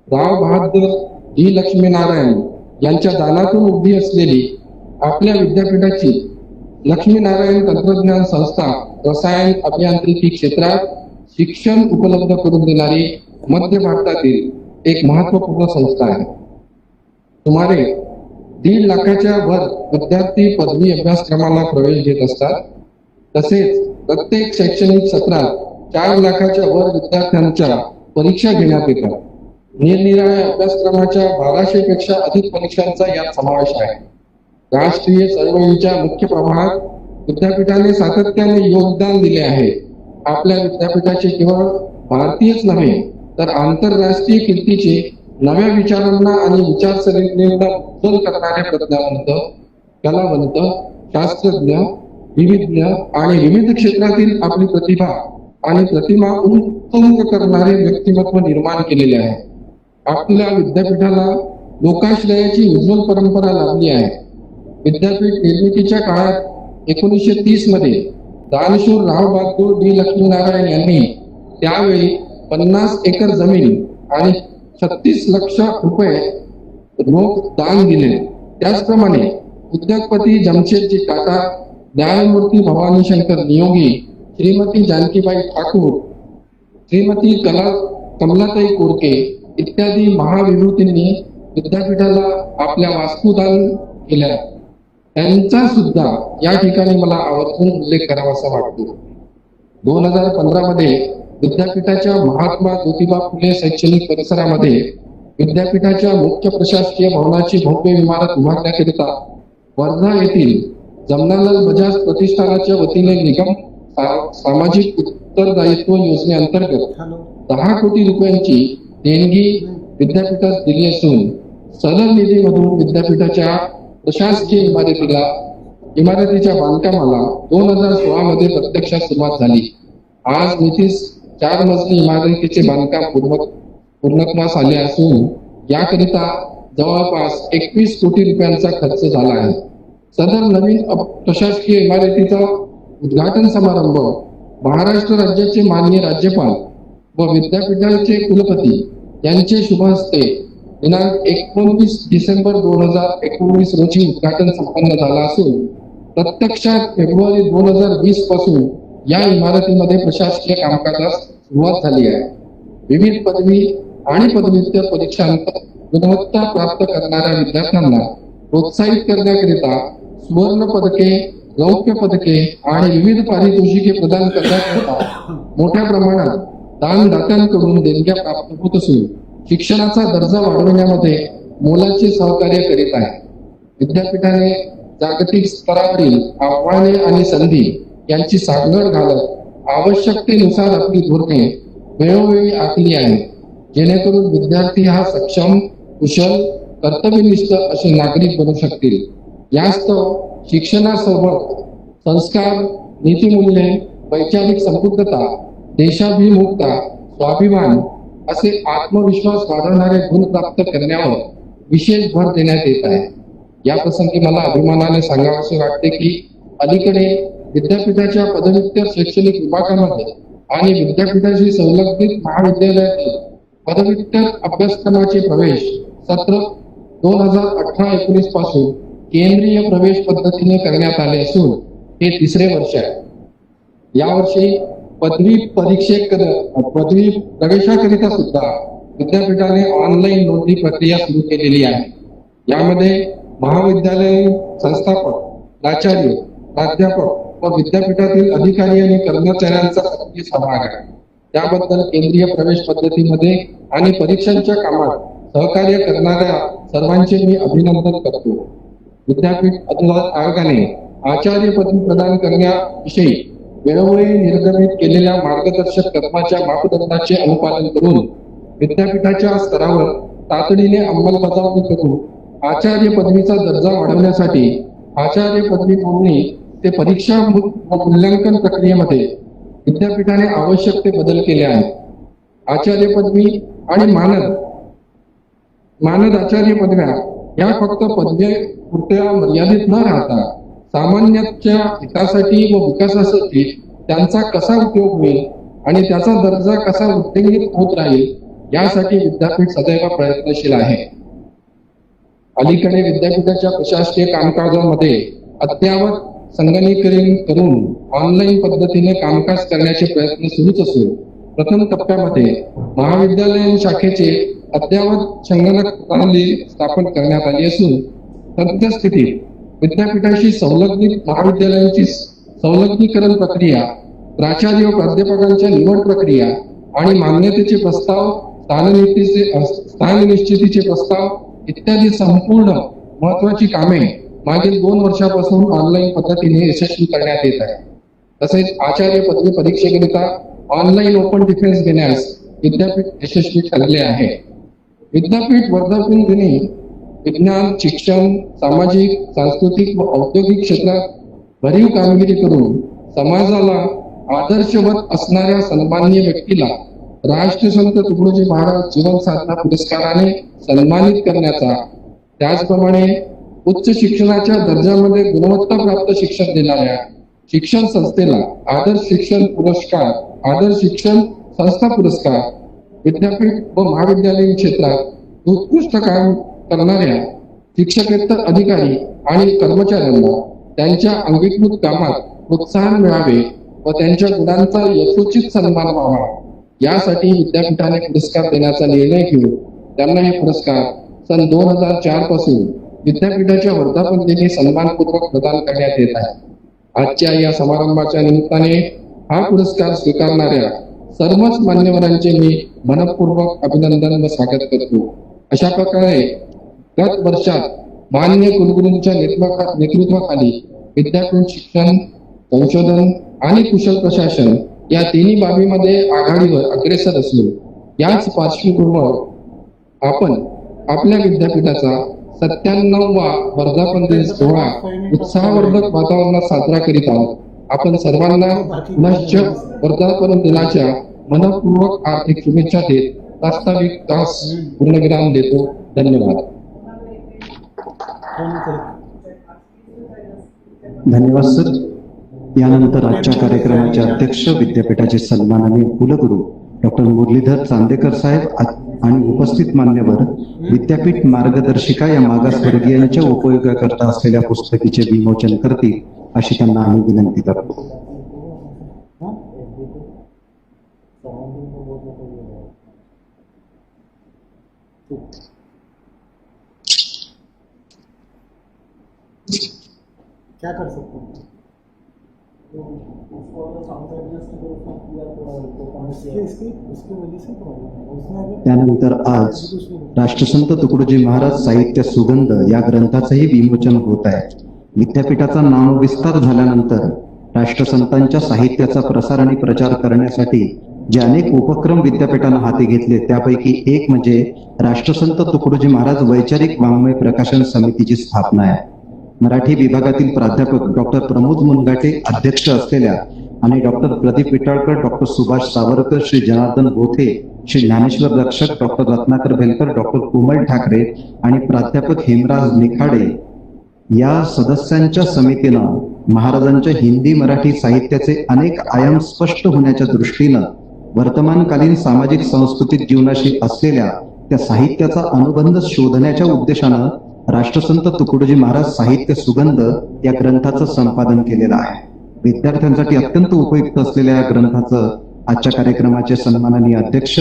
Speaker 2: राव बहादूर जी लक्ष्मीनारायण यांच्या दानातून उभी असलेली आपल्या विद्यापीठाची लक्ष्मीनारायण तंत्रज्ञान संस्था रसायन अभियांत्रिकी क्षेत्रात शिक्षण उपलब्ध करून देणारी मध्य भारतातील एक महत्वपूर्ण संस्था आहे. सुमारे 1.5 लाखाच्या वर विद्यार्थी पदवी अभ्यासक्रमाला प्रवेश घेत असतात. तसेच प्रत्येक शैक्षणिक सत्रात 4 लाखाच्या वर विद्यार्थ्यांच्या परीक्षा घेण्यात येतात. निरनिराळ्या अभ्यासक्रमाच्या 1200 पेक्षा अधिक परीक्षांचा यात समावेश आहे. राष्ट्रीय चळवळीच्या मुख्य प्रवाहात विद्यापीठाने सातत्याने योगदान दिले आहे. आपल्या विद्यापीठाचे केवळ भारतीयच नव्हे तर आंतरराष्ट्रीय कीर्तीचे नव्या विचारांना आणि विचारसरणीला उज्ज्वल करणारे प्रज्ञावंत, कलावंत, शास्त्रज्ञ, विविज्ञ आणि विविध क्षेत्रातील आपली प्रतिभा आणि प्रतिमा उत्तुंग करणारे व्यक्तिमत्व निर्माण केलेले आहे. आपल्या विद्यापीठाला लोकाश्रयाची उज्ज्वल परंपरा लाभली आहे. विद्यापीठ निर्मितीच्या काळात 1930 मध्ये दानशूर राव बहादूर डी लक्ष्मीनारायण यांनी त्यावेळी 50 एकर जमीन आणि 36 लक्ष रुपये रोख दान दिले. त्याचप्रमाणे उद्योगपती जमशेदजी टाटा, न्यायमूर्ती भवानी शंकर नियोगी, श्रीमती जानकीबाई ठाकूर, श्रीमती कमलाताई कोरके इत्यादी महाविभूतींनी विद्यापीठाला आपल्या वास्तुदान केल्या. त्यांचा सुद्धा या ठिकाणी मला आवर्जून उल्लेख करावासा वाटतो. 2015 मध्ये विद्यापीठाच्या महात्मा ज्योतिबा फुले शैक्षणिक परिसरामध्ये विद्यापीठाच्या मुख्य प्रशासकीय भवनाची भव्य इमारत उभारण्याकरिता वर्धा येथील जमनालाल बजाज प्रतिष्ठानाच्या वतीने निगम सामाजिक उत्तरदायित्व योजनेअंतर्गत 10 कोटी रुपयांची देणगी विद्यापीठास दिली असून सदर निधीमधून विद्यापीठाच्या प्रशासकीय इमारतीच्या बांधकामाला 2016 मध्ये प्रत्यक्षात सुरुवात झाली. आज मितीस 4 मजली इमारतीचे बांधकाम पूर्णत्वास आले असून याकरिता जवळपास 21 कोटी रुपयांचा खर्च झाला आहे. सदर नवीन प्रशासकीय इमारतीचा उद्घाटन समारंभ महाराष्ट्र राज्याचे माननीय राज्यपाल व विद्यापीठाचे कुलपती यांचे शुभ हस्ते दिनांक 29 डिसेंबर 2019 रोजी उद्घाटन संपन्न झाला असून प्रत्यक्षात फेब्रुवारी 2020 पासून या इमारतीमध्ये प्रशासकीय कामकाजास सुरुवात झाली आहे. विविध पदवी आणि पदव्युत्तर परीक्षांत गुणवत्ता प्राप्त करणाऱ्या विद्यार्थ्यांना प्रोत्साहित करण्याकरिता सुवर्ण पदके, रौप्य पदके आणि विविध पारितोषिके प्रदान करण्याकरिता मोठ्या प्रमाणात दानदात्यांकडून देणग्या प्राप्त होत असून शिक्षणाचा दर्जा वाढवण्यामध्ये मोलाचे सहकार्य करीत आहे. विद्यापीठाने जागतिक स्तरावरील आव्हाने आणि संधी यांची सांगड घालत आवश्यकतेनुसार आपली धोरणे वेळोवेळी आखली आहे, जेणेकरून विद्यार्थी हा सक्षम, कुशल, कर्तव्यनिष्ठ असे नागरिक बनू शकतील. यास्तव शिक्षणासोबत संस्कार, नीतिमूल्ये, वैचारिक संबद्धता, देशाभिमुखता, स्वाभिमान असे आत्मविश्वास वाढवणारे गुण प्राप्त करण्यावर विशेष भर देण्यात येत आहे. या प्रसंगी मला अभिमानाने सांगावेसे वाटते की अलीकडे विद्यापीठाच्या पदव्युत्तर शैक्षणिक विभागामध्ये आणि विद्यापीठाशी संलग्नित महाविद्यालयातील पदव्युत्तर अभ्यासक्रमाचे प्रवेश सत्र 2018-19 पासून केंद्रीय प्रवेश पद्धतीने करण्यात आले असून हे 3रे वर्ष आहे. यावर्षी पदवी प्रवेशाकरिता सुद्धा विद्यापीठाने ऑनलाईन नोंदणी प्रक्रिया सुरू केलेली आहे. यामध्ये महाविद्यालय संस्थापक, प्राचार्य, प्राध्यापक व विद्यापीठातील अधिकारी आणि कर्मचाऱ्यांचा सक्रिय सहभाग आहे. त्याबद्दल केंद्रीय प्रवेश पद्धतीमध्ये आणि परीक्षांच्या कामात सहकार्य करणाऱ्या सर्वांचे मी अभिनंदन करतो. विद्यापीठ अनुदान आयोगाने आचार्य पदवी प्रदान करण्याविषयी वेळोवेळी निर्गमित केलेल्या मार्गदर्शक तत्वाच्या मापदंडाचे अनुपालन करून विद्यापीठाच्या स्तरावर तातडीने अंमलबजावणी करून आचार्य पदवीचा दर्जा वाढवण्यासाठी आचार्य पदवी नोंदणी ते परीक्षा व मूल्यांकन प्रक्रियेमध्ये विद्यापीठाने आवश्यक ते बदल केले आहेत. आचार्य पदवी आणि मानद आचार्य पदव्या या फक्त पदव्यापुरत्या मर्यादित न राहता सामान्याच्या हितासाठी व विकासासाठी त्यांचा कसा उपयोग होईल आणि त्याचा दर्जा कसा उद्दीपित होत राहील यासाठी विद्यापीठ सदैव प्रयत्नशील आहे. अलीकडे विद्यापीठाच्या प्रशासकीय कामकाजामध्ये अद्ययावत संगणकीकरण करून ऑनलाईन पद्धतीने कामकाज करण्याचे प्रयत्न सुरूच असून प्रथम टप्प्यामध्ये महाविद्यालयीन शाखेचे अद्ययावत संगणक प्रणाली स्थापन करण्यात आली असून सध्या स्थितीत विद्यापीठाशी संलग्नित महाविद्यालयांची संलग्नीकरण प्रक्रिया, प्राचार्य व प्राध्यापकांच्या निवड प्रक्रिया आणि मान्यतेचे प्रस्ताव, स्थान निश्चितीचे प्रस्ताव इत्यादी संपूर्ण महत्वाची कामे मागील 2 वर्षापासून ऑनलाईन पद्धतीने यशस्वी करण्यात येत आहे. तसेच आचार्य पदवी परीक्षेकरिता ऑनलाईन ओपन डिफेन्स घेण्यास विद्यापीठ यशस्वी ठरले आहे. विद्यापीठ वर्धापन दिनी विज्ञान, शिक्षण, सामाजिक, सांस्कृतिक व औद्योगिक क्षेत्रात भरीव कामगिरी करून समाजाला आदर्शवत असणाऱ्या सन्माननीय व्यक्तीला राष्ट्रसंत तुकडोजी महाराज जीवन साधना पुरस्काराने सन्मानित करण्याचा, त्याचप्रमाणे उच्च शिक्षणाच्या दर्जामध्ये गुणवत्ता प्राप्त शिक्षण देणाऱ्या शिक्षण संस्थेला आदर्श शिक्षण पुरस्कार, आदर्श शिक्षण संस्था पुरस्कार, विद्यापीठ व महाविद्यालयीन क्षेत्रात उत्कृष्ट काम करणाऱ्या शिक्षकेतर अधिकारी आणि कर्मचाऱ्यांना त्यांच्या अंगीकृत कामात प्रोत्साहन मिळावे व त्यांच्या गुणांचा यथोचित सन्मान व्हावा यासाठी विद्यापीठाने पुरस्कार देण्याचा निर्णय घेऊन त्यांना हे पुरस्कार सन 2004 पासून विद्यापीठाच्या वर्धापन दिनी सन्मानपूर्वक प्रदान करण्यात येत आहे. आजच्या या समारंभाच्या निमित्ताने हा पुरस्कार स्वीकारणाऱ्या सर्वच मान्यवरांचे मी मनपूर्वक अभिनंदन व स्वागत करतो. अशा प्रकारे गत वर्षात मान्य कुलगुरूंच्या नेतृत्वाखाली विद्यापीठ शिक्षण, संशोधन आणि कुशल प्रशासन या तिन्ही बाबीमध्ये आघाडीवर अग्रेसर असून याच पार्श्वभूमीवर आपण आपल्या विद्यापीठाचा 97वा वर्धापन दिन सोहळा उत्साहवर्धक वातावरणात साजरा करीत आहोत. आपण सर्वांना पुनश्च वर्धापन दिनाच्या मनपूर्वक आर्थिक शुभेच्छा देत प्रास्ताविक तास पूर्णविराम देतो. धन्यवाद.
Speaker 1: धन्यवाद सर. यानंतर आजच्या कार्यक्रमाचे अध्यक्ष विद्यापीठाचे सन्माननीय कुलगुरू डॉक्टर मुरलीधर चांदेकर साहेब आणि उपस्थित मान्यवर विद्यापीठ मार्गदर्शिका या मागासवर्गीयांच्या उपयोगाकरता असलेल्या पुस्तकीचे विमोचन करतील अशी त्यांना आम्ही विनंती करतो.
Speaker 3: क्या कर सकते हैं? उसको अगर साउंड एडजस्ट किया तो इसकी वजह से प्रॉब्लम है. उसने अगर
Speaker 1: त्यानंतर आज राष्ट्रसंत तुकडोजी महाराज साहित्य सुगंध या ग्रंथाचंही विमोचन होत आहे. विद्यापीठाचा नामविस्तार झाल्यानंतर राष्ट्रसंतांच्या साहित्याचा प्रसार आणि प्रचार करण्यासाठी जे अनेक उपक्रम विद्यापीठानं हाती घेतले त्यापैकी एक म्हणजे राष्ट्रसंत तुकडोजी महाराज वैचारिक वाङ्मय प्रकाशन समितीची स्थापना आहे. मराठी विभागातील प्राध्यापक डॉक्टर प्रमोद मुनघाटे अध्यक्ष असलेल्या आणि डॉक्टर प्रदीप विटाळकर, डॉक्टर सुभाष सावरकर, श्री जनार्दन बोथे, श्री ज्ञानेश्वर रक्षक, डॉक्टर रत्नाकर भेलकर, डॉक्टर कोमल ठाकरे आणि प्राध्यापक हेमराज निखाडे या सदस्यांच्या समितीनं महाराजांच्या हिंदी मराठी साहित्याचे अनेक आयाम स्पष्ट होण्याच्या दृष्टीनं वर्तमानकालीन सामाजिक सांस्कृतिक जीवनाशी असलेल्या त्या साहित्याचा अनुबंध शोधण्याच्या उद्देशानं राष्ट्रसंत तुकडोजी महाराज साहित्य सुगंध या ग्रंथाचं संपादन केलेलं आहे. विद्यार्थ्यांसाठी अत्यंत उपयुक्त असलेल्या या ग्रंथाचं आजच्या कार्यक्रमाचे सन्माननीय अध्यक्ष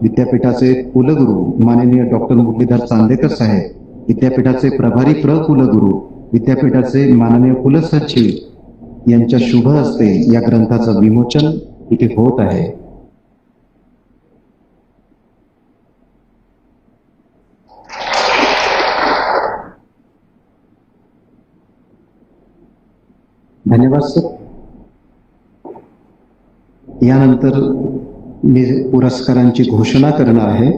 Speaker 1: विद्यापीठाचे कुलगुरू माननीय डॉक्टर मुरलीधर चांदेकर साहेब, विद्यापीठाचे प्रभारी कुलगुरू विद्यापीठाचे माननीय कुलसचिव यांच्या शुभ हस्ते या ग्रंथाचं विमोचन इथे होत आहे. धन्यवाद सर. यानंतर मी पुरस्कारांची घोषणा करणार आहे.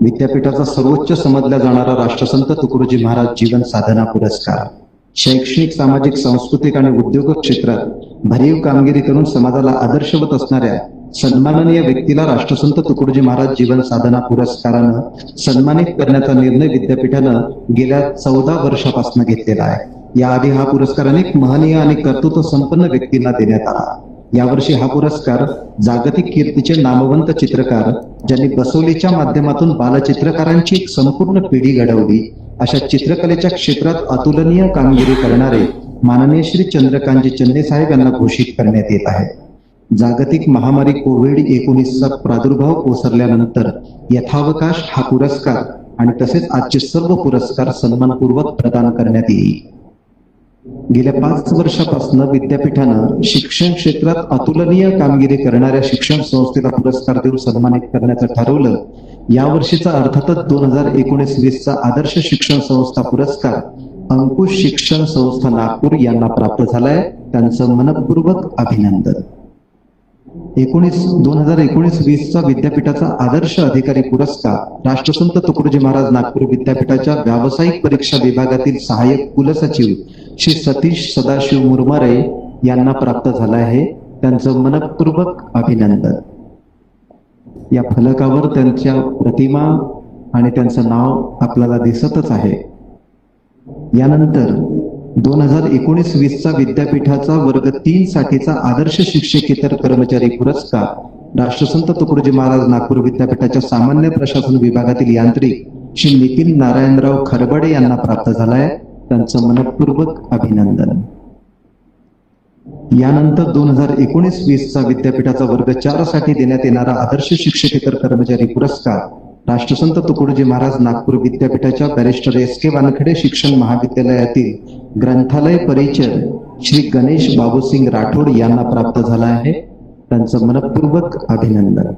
Speaker 1: विद्यापीठाचा सर्वोच्च समजला जाणारा राष्ट्रसंत तुकडोजी महाराज जीवन साधना पुरस्कार शैक्षणिक, सामाजिक, सांस्कृतिक आणि उद्योग क्षेत्रात भरीव कामगिरी करून समाजाला आदर्शवत असणाऱ्या सन्माननीय व्यक्तीला राष्ट्रसंत तुकडोजी महाराज जीवन साधना पुरस्कारानं सन्मानित करण्याचा निर्णय विद्यापीठानं गेल्या 14 वर्षापासून घेतलेला आहे. याआधी हा पुरस्कार अनेक महनीय आणि कर्तृत्व संपन्न व्यक्तींना देण्यात आला. यावर्षी हा पुरस्कार जागतिक कीर्तीचे नामवंत चित्रकार ज्यांनी बसवलीच्या माध्यमातून बालचित्रकारांची एक संपूर्ण पिढी घडवली अशा चित्रकलेच्या क्षेत्रात अतुलनीय कामगिरी करणारे माननीय श्री चंद्रकांतजी चन्ने साहेब यांना घोषित करण्यात येत आहे. जागतिक महामारी कोविड-19चा प्रादुर्भाव ओसरल्यानंतर यथावकाश हा पुरस्कार आणि तसेच आजचे सर्व पुरस्कार सन्मानपूर्वक प्रदान करण्यात येईल. गेल्या 5 वर्षापासून विद्यापीठानं शिक्षण क्षेत्रात अतुलनीय कामगिरी करणाऱ्या शिक्षण संस्थेला पुरस्कार देऊन सन्मानित करण्याचं ठरवलं. यावर्षीचा अर्थातच 2019-20चा आदर्श शिक्षण संस्था पुरस्कार अंकुश शिक्षण संस्था नागपूर यांना प्राप्त झालाय. त्यांचं मनपूर्वक अभिनंदन. 2019-20चा विद्यापीठाचा आदर्श अधिकारी पुरस्कार राष्ट्रसंत तुकडोजी महाराज नागपूर विद्यापीठाच्या व्यावसायिक परीक्षा विभागातील सहाय्यक कुलसचिव श्री सतीश सदाशिव मुरमारे यांना प्राप्त झाला आहे. त्यांचं मनपूर्वक अभिनंदन. या फलकावर त्यांच्या प्रतिमा आणि त्यांचं नाव आपल्याला दिसतच आहे. यानंतर 2019-20चा विद्यापीठाचा वर्ग 3 साठीचा आदर्श शिक्षकेतर कर्मचारी पुरस्कार राष्ट्रसंत तुकडोजी महाराज नागपूर विद्यापीठाच्या सामान्य प्रशासन विभागातील यांत्रिक श्री नितीन नारायणराव खरबडे यांना प्राप्त झालाय. त्यांचं मनपूर्वक अभिनंदन. यानंतर 2019-20चा विद्यापीठाचा वर्ग 4 साठी देण्यात येणारा आदर्श शिक्षकेतर कर्मचारी पुरस्कार राष्ट्रसंत तुकडोजी महाराज नागपूर विद्यापीठाच्या बॅरिस्टर S.K. वानखेडे शिक्षण महाविद्यालयातील ग्रंथालय परिचर श्री गणेश बाबूसिंग राठोड यांना प्राप्त झाला आहे. त्यांचं मनपूर्वक अभिनंदन.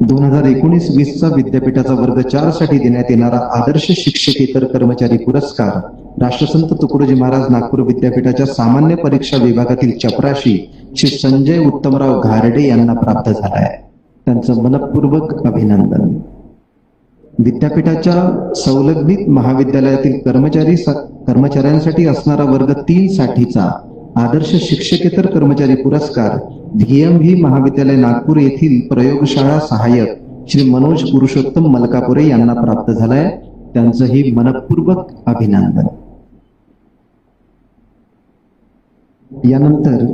Speaker 1: 2019-20चा विद्यापीठाचा वर्ग 4 साठी देण्यात येणारा आदर्श शिक्षकेतर कर्मचारी पुरस्कार राष्ट्रसंत तुकडोजी महाराज नागपूर विद्यापीठाच्या सामान्य परीक्षा विभागातील चपराशी श्री संजय उत्तमराव घारडे यांना प्राप्त झाला आहे. त्यांचं मनपूर्वक अभिनंदन. विद्यापीठाच्या संलग्नित महाविद्यालयातील कर्मचाऱ्यांसाठी असणारा वर्ग 3 साठीचा आदर्श शिक्षकेतर कर्मचारी पुरस्कार VMV महाविद्यालय नागपूर येथील प्रयोगशाळा सहाय्यक श्री मनोज पुरुषोत्तम मलकापुरे यांना प्राप्त झालाय. त्यांचंही मनपूर्वक अभिनंदन. यानंतर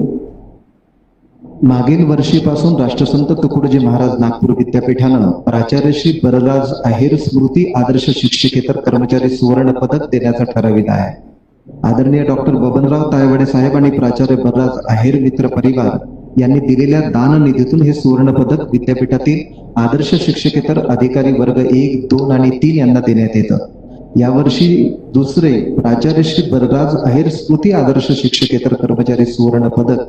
Speaker 1: मागील वर्षीपासून राष्ट्रसंत तुकडोजी महाराज नागपूर विद्यापीठानं प्राचार्य श्री बलराज आहेर स्मृती आदर्श शिक्षकेतर कर्मचारी सुवर्ण पदक देण्याचं ठरविलं आहे. आदरणीय डॉक्टर बबनराव तायवाडे साहेब आणि प्राचार्य बलराज आहेर मित्र परिवार यांनी दिलेल्या दान निधीतून हे सुवर्ण पदक विद्यापीठातील आदर्श शिक्षकेतर अधिकारी वर्ग 1, 2 आणि 3 यांना देण्यात येतं. यावर्षी दुसरे प्राचार्य श्री बलराज आहेर स्मृती आदर्श शिक्षकेतर कर्मचारी सुवर्ण पदक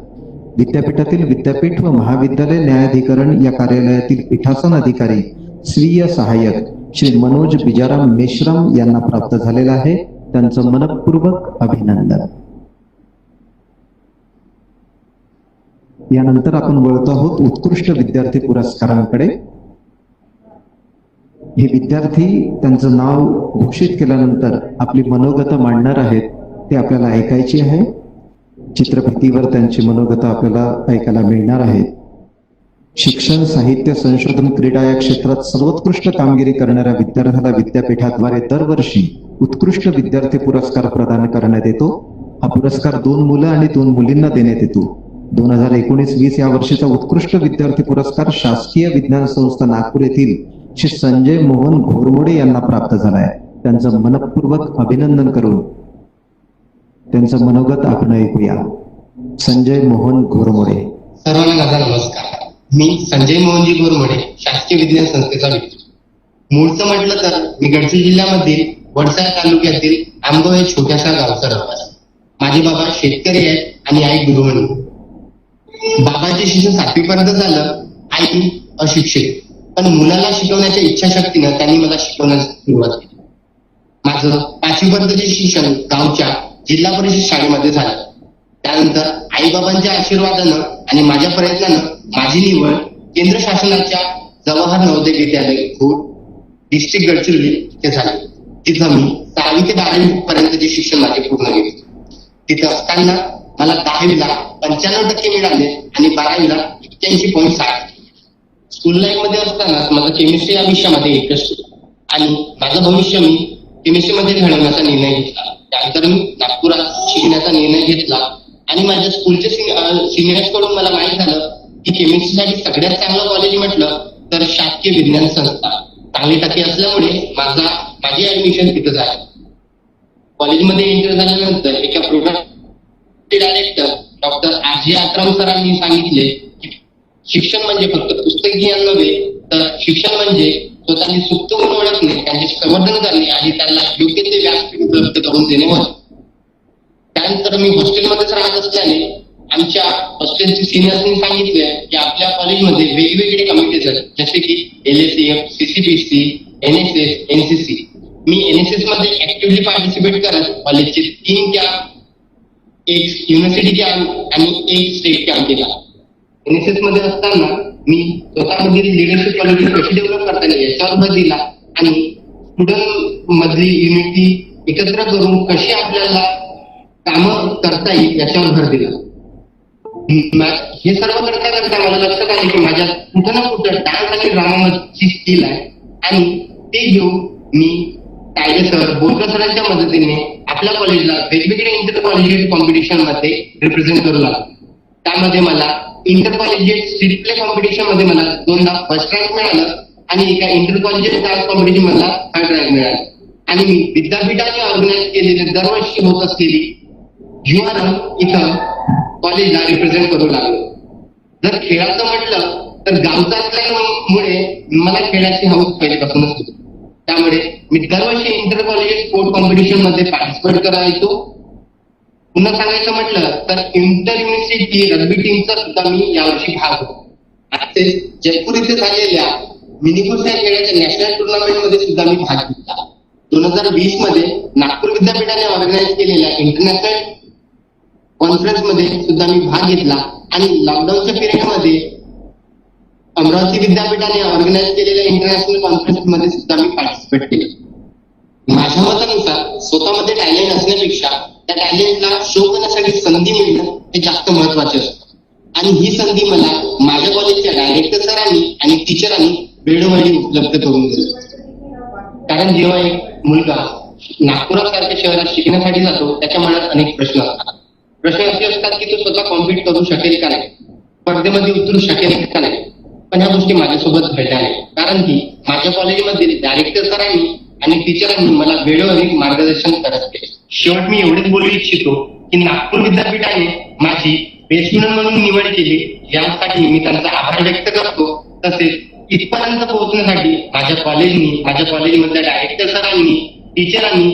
Speaker 1: विद्यापीठातील विद्यापीठ व महाविद्यालय न्यायाधिकरण या कार्यालयातील पीठासन अधिकारी स्वीय सहाय्यक श्री मनोज बिजाराम मेश्राम यांना प्राप्त झालेला आहे. त्यांचं मनपूर्वक अभिनंदन. यानंतर आपण वळतो आहोत उत्कृष्ट विद्यार्थी पुरस्कारांकडे. हे विद्यार्थी त्यांचं नाव घोषित केल्यानंतर आपली मनोगत मांडणार आहेत. ते आपल्याला ऐकायची आहे. चित्रफितीवर त्यांची मनोगत आपल्याला ऐकायला मिळणार आहेत. शिक्षण, साहित्य, संशोधन, क्रीडा या क्षेत्रात सर्वोत्कृष्ट कामगिरी करणाऱ्या विद्यार्थ्याला विद्यापीठाद्वारे दरवर्षी उत्कृष्ट विद्यार्थी पुरस्कार प्रदान करण्यात येतो. हा पुरस्कार 2 मुलं आणि 2 मुलींना देण्यात येतो. 2019-20 या वर्षीचा उत्कृष्ट विद्यार्थी पुरस्कार शासकीय विज्ञान संस्था नागपूर येथील श्री संजय मोहन घोरमोडे यांना प्राप्त झाला आहे. त्यांचं मनपूर्वक अभिनंदन करून त्यांचं मनोगत आपण ऐकूया. संजय मोहन घोरमोडे.
Speaker 4: सर्वांना माझा नमस्कार. मी संजय मोहनजी घोरमोडे, शासकीय विज्ञान संस्थेचा विद्यार्थी. मूळचं म्हटलं तर मी गडचिरोली जिल्ह्यामधील वडसा तालुक्यातील आंबो या छोट्याशा गावचा रहिवासी. माझे बाबा शेतकरी आहेत आणि आई गृहिणी. बाबांचे शिक्षण 7वी पर्यंत झालं. आई अशिक्षित, पण मुलाला शिकवण्याच्या इच्छाशक्तीनं त्यांनी मला शिकवण्यास सुरुवात केली. माझं 5वी पर्यंतचे शिक्षण गावच्या जिल्हा परिषद शाळेमध्ये झालं. त्यानंतर आईबाबांच्या आशीर्वादानं आणि माझ्या प्रयत्नानं माझी निवड केंद्र शासनाच्या जवाहर नवोदय विद्यालय घोड, डिस्ट्रिक्ट गडचिरोली इथे झाली. तिथं मी 6वी ते 12वी पर्यंतचे शिक्षण माझे पूर्ण केले. तिथं असताना मला 10वीला 95% मिळाले आणि 12वीला 81.60. स्कूल लाईफ मध्ये असताना माझा केमिस्ट्री या विषयामध्ये इंटरेस्ट होता आणि माझं भविष्य मी केमिस्ट्रीमध्ये घडवण्याचा निर्णय घेतला. त्यानंतर मी नागपुरात शिकण्याचा निर्णय घेतला आणि माझ्या स्कूलच्या सिनियर्स कडून मला माहित झालं की केमिस्ट्रीसाठी सगळ्यात चांगलं कॉलेज म्हटलं तर शासकीय विज्ञान संस्था. चांगली टक्के असल्यामुळे माझी ऍडमिशन तिथं झाली. कॉलेजमध्ये एंटर झाल्यानंतर एका programme director doctor R.J. Atram सरांनी सांगितले की शिक्षण म्हणजे फक्त पुस्तकी ज्ञान नव्हे, तर शिक्षण म्हणजे स्वतःची सुप्त गुण ओळखणे, त्यांचे संवर्धन करणे आणि त्यांना योग्य ते व्यासपीठ उपलब्ध करून देणे होते. त्यानंतर मी हॉस्टेलमध्येच राहत असल्याने आमच्या हॉस्टेलच्या सिनियर्सनी सांगितले की आपल्या कॉलेजमध्ये वेगवेगळे कमिटीज आहेत, जसे की LSAF, CCPC, NSS, NCC. मी NSS मध्ये ऍक्टिव्हली पार्टिसिपेट करत कॉलेजचे 3 कॅम्प, 1 युनिव्हर्सिटी कॅम्प आणि 1 स्टेट कॅम्प केला. NSS मध्ये असताना मी स्वतःमधील लिडरशिप क्वालिटी कशी डेव्हलप करता येईल याच्यावर भर दिला आणि स्टुडंट मधली युनिटी एकत्र करून कशी आपल्याला कामं करता येईल याच्यावर भर दिला. हे सर्व करता करता मला लक्षात आले की माझ्या कुठं ना कुठं डान्स आणि ड्रामाची स्किल आहे आणि ते घेऊन मी तायडे सर, बोरकर सरांच्या मदतीने आपल्या कॉलेजला वेगवेगळ्या इंटर कॉलेजिएट कॉम्पिटिशन मध्ये रिप्रेझेंट करू लागलो. त्यामध्ये मला inter collegiate street play competition मध्ये मला 2दा फर्स्ट रँक मिळालं आणि एका इंटर कॉलेजिएट डान्स कॉम्पिटिशन मला थर्ड रँक मिळालं. आणि मी विद्यापीठाने ऑर्गनाईज केलेले दरवर्षी होत असलेली युवारंग इथं कॉलेजला रिप्रेझेंट करू लागलो. जर खेळाचं म्हटलं तर गावचा असल्यामुळे मला खेळाची हौस पहिल्यापासूनच होती. त्यामुळे मी दरवर्षी इंटर कॉलेज स्पोर्ट कॉम्पिटिशन मध्ये पार्टिसिपेट करायचो. पुन्हा सांगायचं म्हटलं तर इंटर युनिव्हर्सिटी रग्बी टीमचा सुद्धा मी यावर्षी भाग होतो. असेच जयपूर इथे झालेल्या मिनीबुस या खेळाच्या नॅशनल टुर्नामेंट मध्ये सुद्धा मी भाग घेतला. 2020 मध्ये नागपूर विद्यापीठाने ऑर्गनाईज केलेल्या इंटरनॅशनल कॉन्फरन्स मध्ये सुद्धा मी भाग घेतला आणि लॉकडाऊनच्या पिरियड मध्ये अमरावती विद्यापीठाने ऑर्गनाईज केलेल्या इंटरनॅशनल कॉन्फरन्स मध्ये सुद्धा मी पार्टिसिपेट केले. माझ्या मतानुसार स्वतःमध्ये टॅलेंट असण्यापेक्षा त्या टॅलेंटला शो करण्यासाठी संधी मिळणं हे जास्त महत्वाचे असतं. आणि ही संधी मला माझ्या कॉलेजच्या डायरेक्टर सरांनी आणि टीचरांनी वेळोवेळी उपलब्ध करून दिली. कारण जेव्हा एक मुलगा नागपुरासारख्या शहरात शिकण्यासाठी जातो त्याच्या मनात अनेक प्रश्न असतात. प्रश्न असे असतात की तो स्वतः कॉम्पिट करू शकेल का नाही, स्पर्धेमध्ये उतरू शकेल का नाही. पण ह्या गोष्टी माझ्यासोबत घडल्या नाही, कारण की माझ्या कॉलेजमधील डायरेक्टर सरांनी आणि टीचरांनी मला वेळोवेळी मार्गदर्शन करत केले. शेवट मी एवढेच बोलू इच्छितो की नागपूर विद्यापीठाने माझी बेस्ट स्टुडंट म्हणून निवड केली, यासाठी मी त्यांचा आभार व्यक्त करतो. तसेच इथपर्यंत पोहोचण्यासाठी माझ्या कॉलेजमधल्या डायरेक्टर सरांनी, टीचरांनी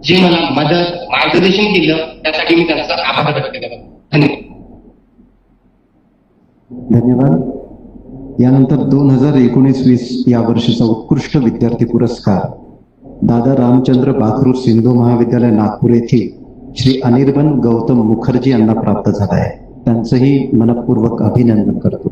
Speaker 4: जे मला मदत मार्गदर्शन केलं त्यासाठी मी त्यांचा आभार व्यक्त करतो. धन्यवाद.
Speaker 1: धन्यवाद. यानंतर 2019-20 या वर्षीचा उत्कृष्ट विद्यार्थी पुरस्कार दादा रामचंद्र बाकरू सिंधू महाविद्यालय नागपूर येथील श्री अनिर्बन गौतम मुखर्जी यांना प्राप्त झाला आहे. त्यांचंही मनपूर्वक अभिनंदन करतो.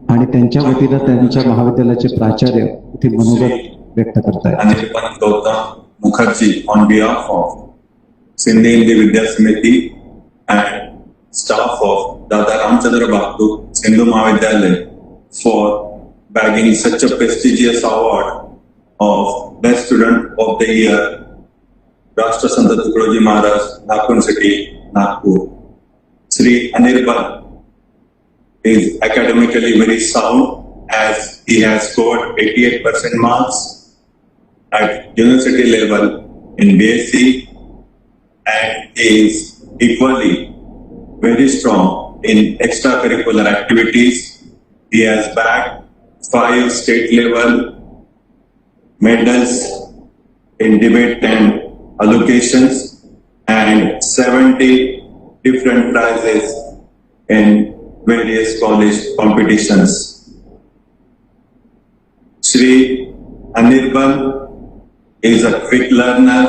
Speaker 1: आणि त्यांच्या वतीनं त्यांच्या महाविद्यालयाचे प्राचार्य इथे मनोगत व्यक्त करतायत.
Speaker 5: Anirban Gautam Mukherjee on behalf of Sindhi Hindi Vidya Samiti and staff of Dada Ramchandra Baku Sindhu Mahavidyalaya for bagging such a prestigious award of Best Student of the Year, Rashtrasant Tukadoji Maharaj, Nagpur City, Nagpur. Sri Anirban is academically very sound as he has scored 88% marks at university level in BSc and is equally very strong in extracurricular activities. He has bagged 5 state level medals in debate and allocations and 70 different prizes in various college competitions. Shri Anirban is a quick learner,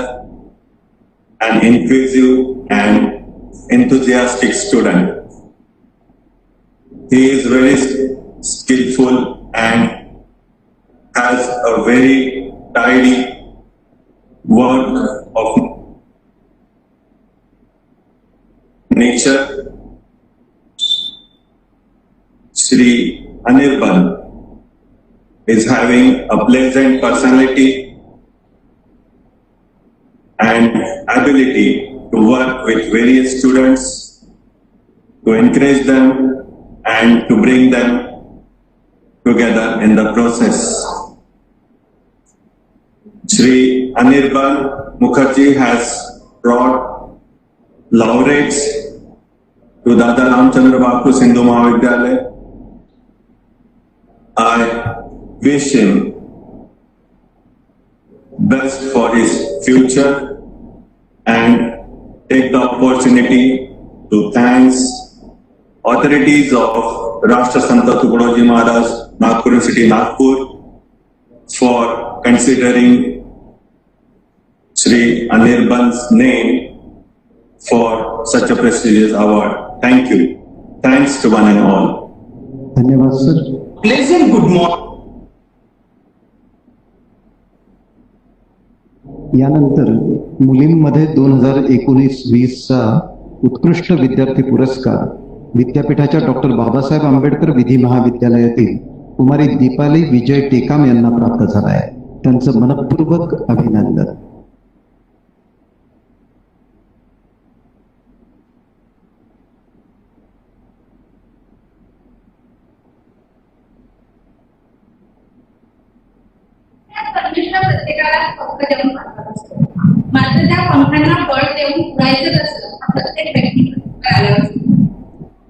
Speaker 5: an inquisitive and enthusiastic student. He is very skillful and has a very tidy work of nature. Shri Anirban is having a pleasant personality and ability to work with various students, to encourage them and to bring them together in the process. Shri Anirban Mukherjee has brought laureates to Dada Ramchandra Baku Sindhu Mahavidyalaya. I wish him best for his future and take the opportunity to thank authorities of Rashtrasant Tukadoji Maharaj, Nagpur City, Nagpur for considering Shri Anirban's name for such a prestigious award. Thank you. Thanks to one and all.
Speaker 1: धन्यवाद sir.
Speaker 6: Pleasant good morning.
Speaker 1: यानंतर मुलींमध्ये 2019-20चा उत्कृष्ट विद्यार्थी पुरस्कार विद्यापीठाच्या doctor Babasaheb Ambedkar विधी महाविद्यालयातील कुमारी दीपाली विजय टेकाम यांना प्राप्त झाला आहे. त्यांचं मनपूर्वक अभिनंदन.
Speaker 6: प्रत्येकाला पंख देऊन मारतात असतं. मात्र त्या पंखांना बळ देऊन उडायचं असतं हा प्रत्येक व्यक्ती करायला असतो.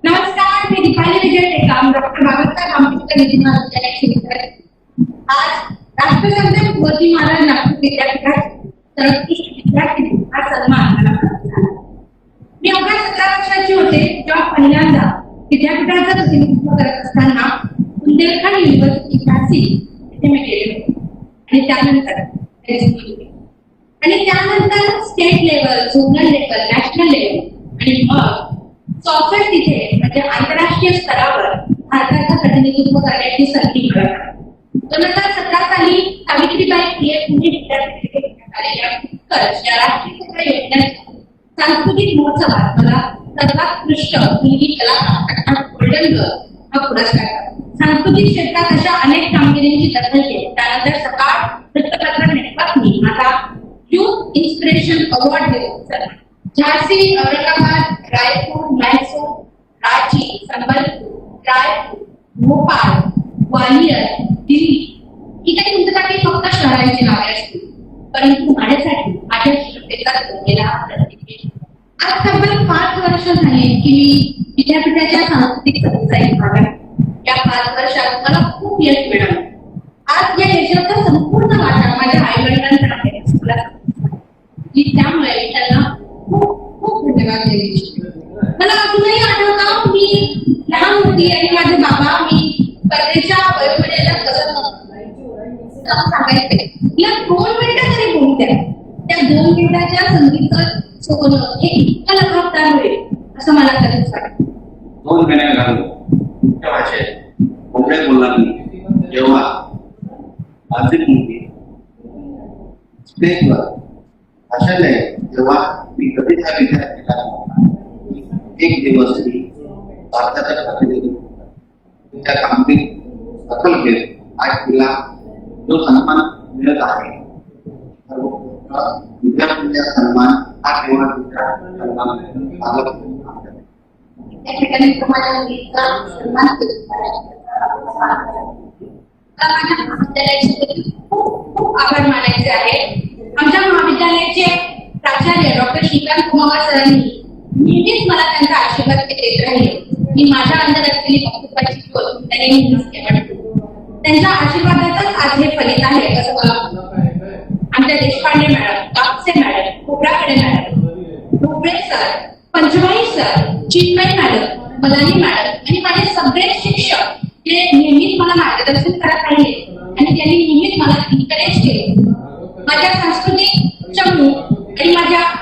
Speaker 6: नमस्कार, मी दीपाली विजय टेकाम, डॉक्टर बाबासाहेब आंबेडकर निधी महाविद्यालयाची विद्यार्थी. आज राष्ट्रसंत तुकडोजी महाराज नागपूर विद्यापीठात सर्वोत्कृष्ट विद्यार्थी हा सन्मान मला प्राप्त झाला. मी अवघ्या 17 वर्षाची होते जेव्हा पहिल्यांदा विद्यापीठाचं प्रतिनिधित्व करत असताना बुंदेलखंड युनिव्हर्सिटी झांसी येथे मी गेले होते. आणि त्यानंतर state level, zonal level, national level आणि मग सॉफ्टवेअर तिथे म्हणजे आंतरराष्ट्रीय स्तरावर भारताचं प्रतिनिधित्व करण्याची संधी मिळाली. 2017 साली सावित्रीबाई फुले पुणे विद्यापीठात आलेल्या उत्कर्ष या राष्ट्रीय योजनेच्या सांस्कृतिक महोत्सवात मला सर्वोत्कृष्ट मुलगी कलाकार गोल्डन गर्ल हा पुरस्कार. सांस्कृतिक क्षेत्रात अशा अनेक कामगिरींची दखल घेत त्यानंतर सकाळ वृत्तपत्र नेटवर्कनी आता यूथ इन्स्पिरेशन अवॉर्ड देऊन झांसी, औरंगाबाद, रायपूर, मैसूर, रांची, संबलपूर, रायपूर, भोपाळ, ग्वालियर, दिल्ली ही काही तुमच्यासाठी फक्त शहरांची नावे असतील, परंतु माझ्यासाठी माझ्या श्रद्धेचा जमलेला हा प्रतीक. आज तब्बल 5 वर्ष झाली की मी विद्यापीठाच्या सांस्कृतिक सदस्याची भाग आहे. या 5 वर्षात मला खूप यश मिळालं. आज या यशाचा संपूर्ण वाटा माझ्या आई वडिलांना आहे. त्यामुळे त्यांना खूप खूप धन्यवाद द्यायचे. मला अजूनही आठवतं मी लहान होती आणि माझे बाबा मी परदेच्या वयोमर्यादा कसं सांगायचे तिला 2 मिनिटं तरी बोलू द्या. त्या 2 मिनिटाच्या संगीत सोनं हे इतकं लखापदार होईल असं मला कधीच वाटतं.
Speaker 7: 2 महिने घालून त्या भाषेत कोकणात बोलणार नाही. जेव्हा माझी मुलगी स्टेजवर भाषण आहे तेव्हा मी कधी त्या विद्यार्थ्याला एक दिवस मी भारताच्या प्रतिनिधित्व त्या कामगिरीत दखल घेत आज तिला जो सन्मान मिळत आहे विद्यार्थ्यांचा सन्मान हा केवळ सन्मान
Speaker 6: त्या ठिकाणी माझ्या मुलीचा सन्मान माझ्या महाविद्यालयाचे खूप खूप आभार मानायचे आहे. आमच्या महाविद्यालयाचे प्राचार्य डॉक्टर श्रीकांत कुमार सरांनी नेहमीच मला त्यांचा आशीर्वाद देत राहिले. मी माझ्या अंदर असलेली वक्तृत्वाची ज्योत त्यांनी नेहमीच केवळ त्यांच्या आशीर्वादातच आज हे फलित आहे असं मला वाटतं. आमच्या Deshpande madam, Kapse madam, Khobragade madam, Dhoble sir, Panchwai sir, Chinmay madam, Malani madam आणि माझे सगळे शिक्षक जे नेहमीच मला मार्गदर्शन करत राहिले आणि त्यांनी नेहमीच मला एन्करेज केले. माझ्या सांस्कृतिक चमू आणि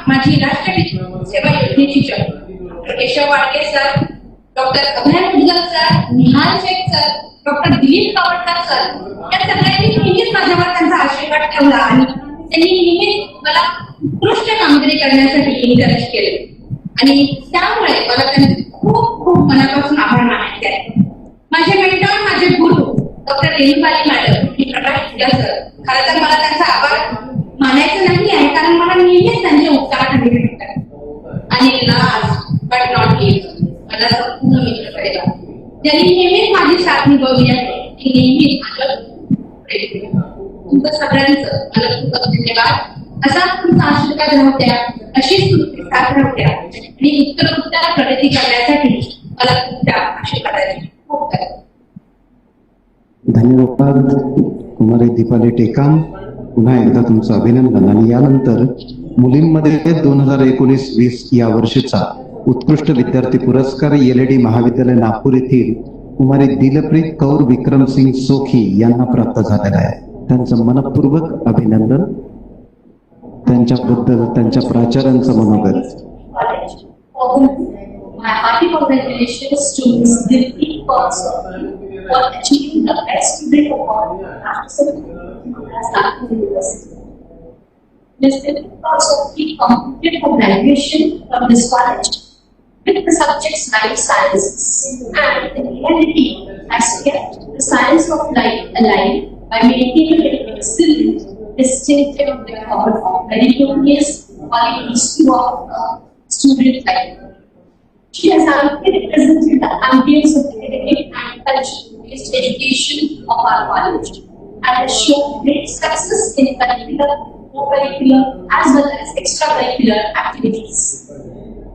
Speaker 6: माझी राष्ट्रीय सेवा योजनेची चमू doctor Keshav Wadke sir, doctor Abhay Mudgal sir, Nihal Shaikh sir, doctor Dilip Kawadkar sir या सगळ्यांनी नेहमीच माझ्यावर त्यांचा आशीर्वाद ठेवला आणि त्यांनी नेहमीच मला उत्कृष्ट कामगिरी करण्यासाठी एन्करेज केले आणि त्यामुळे मला त्यांचे खूप खूप मनापासून आभार मानायचे आहे. माझे मेंटर, माझे गुरु डॉक्टर रेणुबाई मॅडम आणि प्रकाश सर, खरं तर मला त्यांचा आभार मानायचं नाही आहे कारण मला नेहमीच त्यांचे उत्साहाखाली भेटतात. आणि लास्ट बट नॉट लीस्ट मला संपूर्ण मित्र परिवार ज्यांनी नेहमीच माझी साथ निभावली आहे ती नेहमीच माझ्या तुमचं सगळ्यांचं मला खूप धन्यवाद. असा तुमचा आशीर्वाद राहू द्या, अशीच तुमची साथ राहू द्या आणि उत्तर प्रगती करण्यासाठी मला तुमच्या आशीर्वादाची खूप
Speaker 1: धन्यवाद कुमारी दीपाली टेकाम. पुन्हा एकदा तुमचं अभिनंदन. आणि यानंतर मुलींमध्ये 2019-20 या वर्षीचा उत्कृष्ट विद्यार्थी पुरस्कार एलएडी महाविद्यालय नागपूर येथील कुमारी दिलप्रीत कौर विक्रमसिंग सोखी यांना प्राप्त झालेला आहे. त्यांचं मनपूर्वक अभिनंदन. त्यांच्याबद्दल त्यांच्या प्राचार्यांचं मनोगत.
Speaker 6: My hearty congratulations to Ms. Dilpreet Kaur for achieving the Best Student Award after Nagpur University. Ms. Dilpreet Kaur completed her graduation from this college with the subjects life sciences, and in reality has kept the science of life alive by making it excellent, distinctive record of meritorious qualities of student life. She has amply represented the ambience of academic and cultural-based education of our college and has shown great success in curricular, co-curricular as well as extracurricular activities.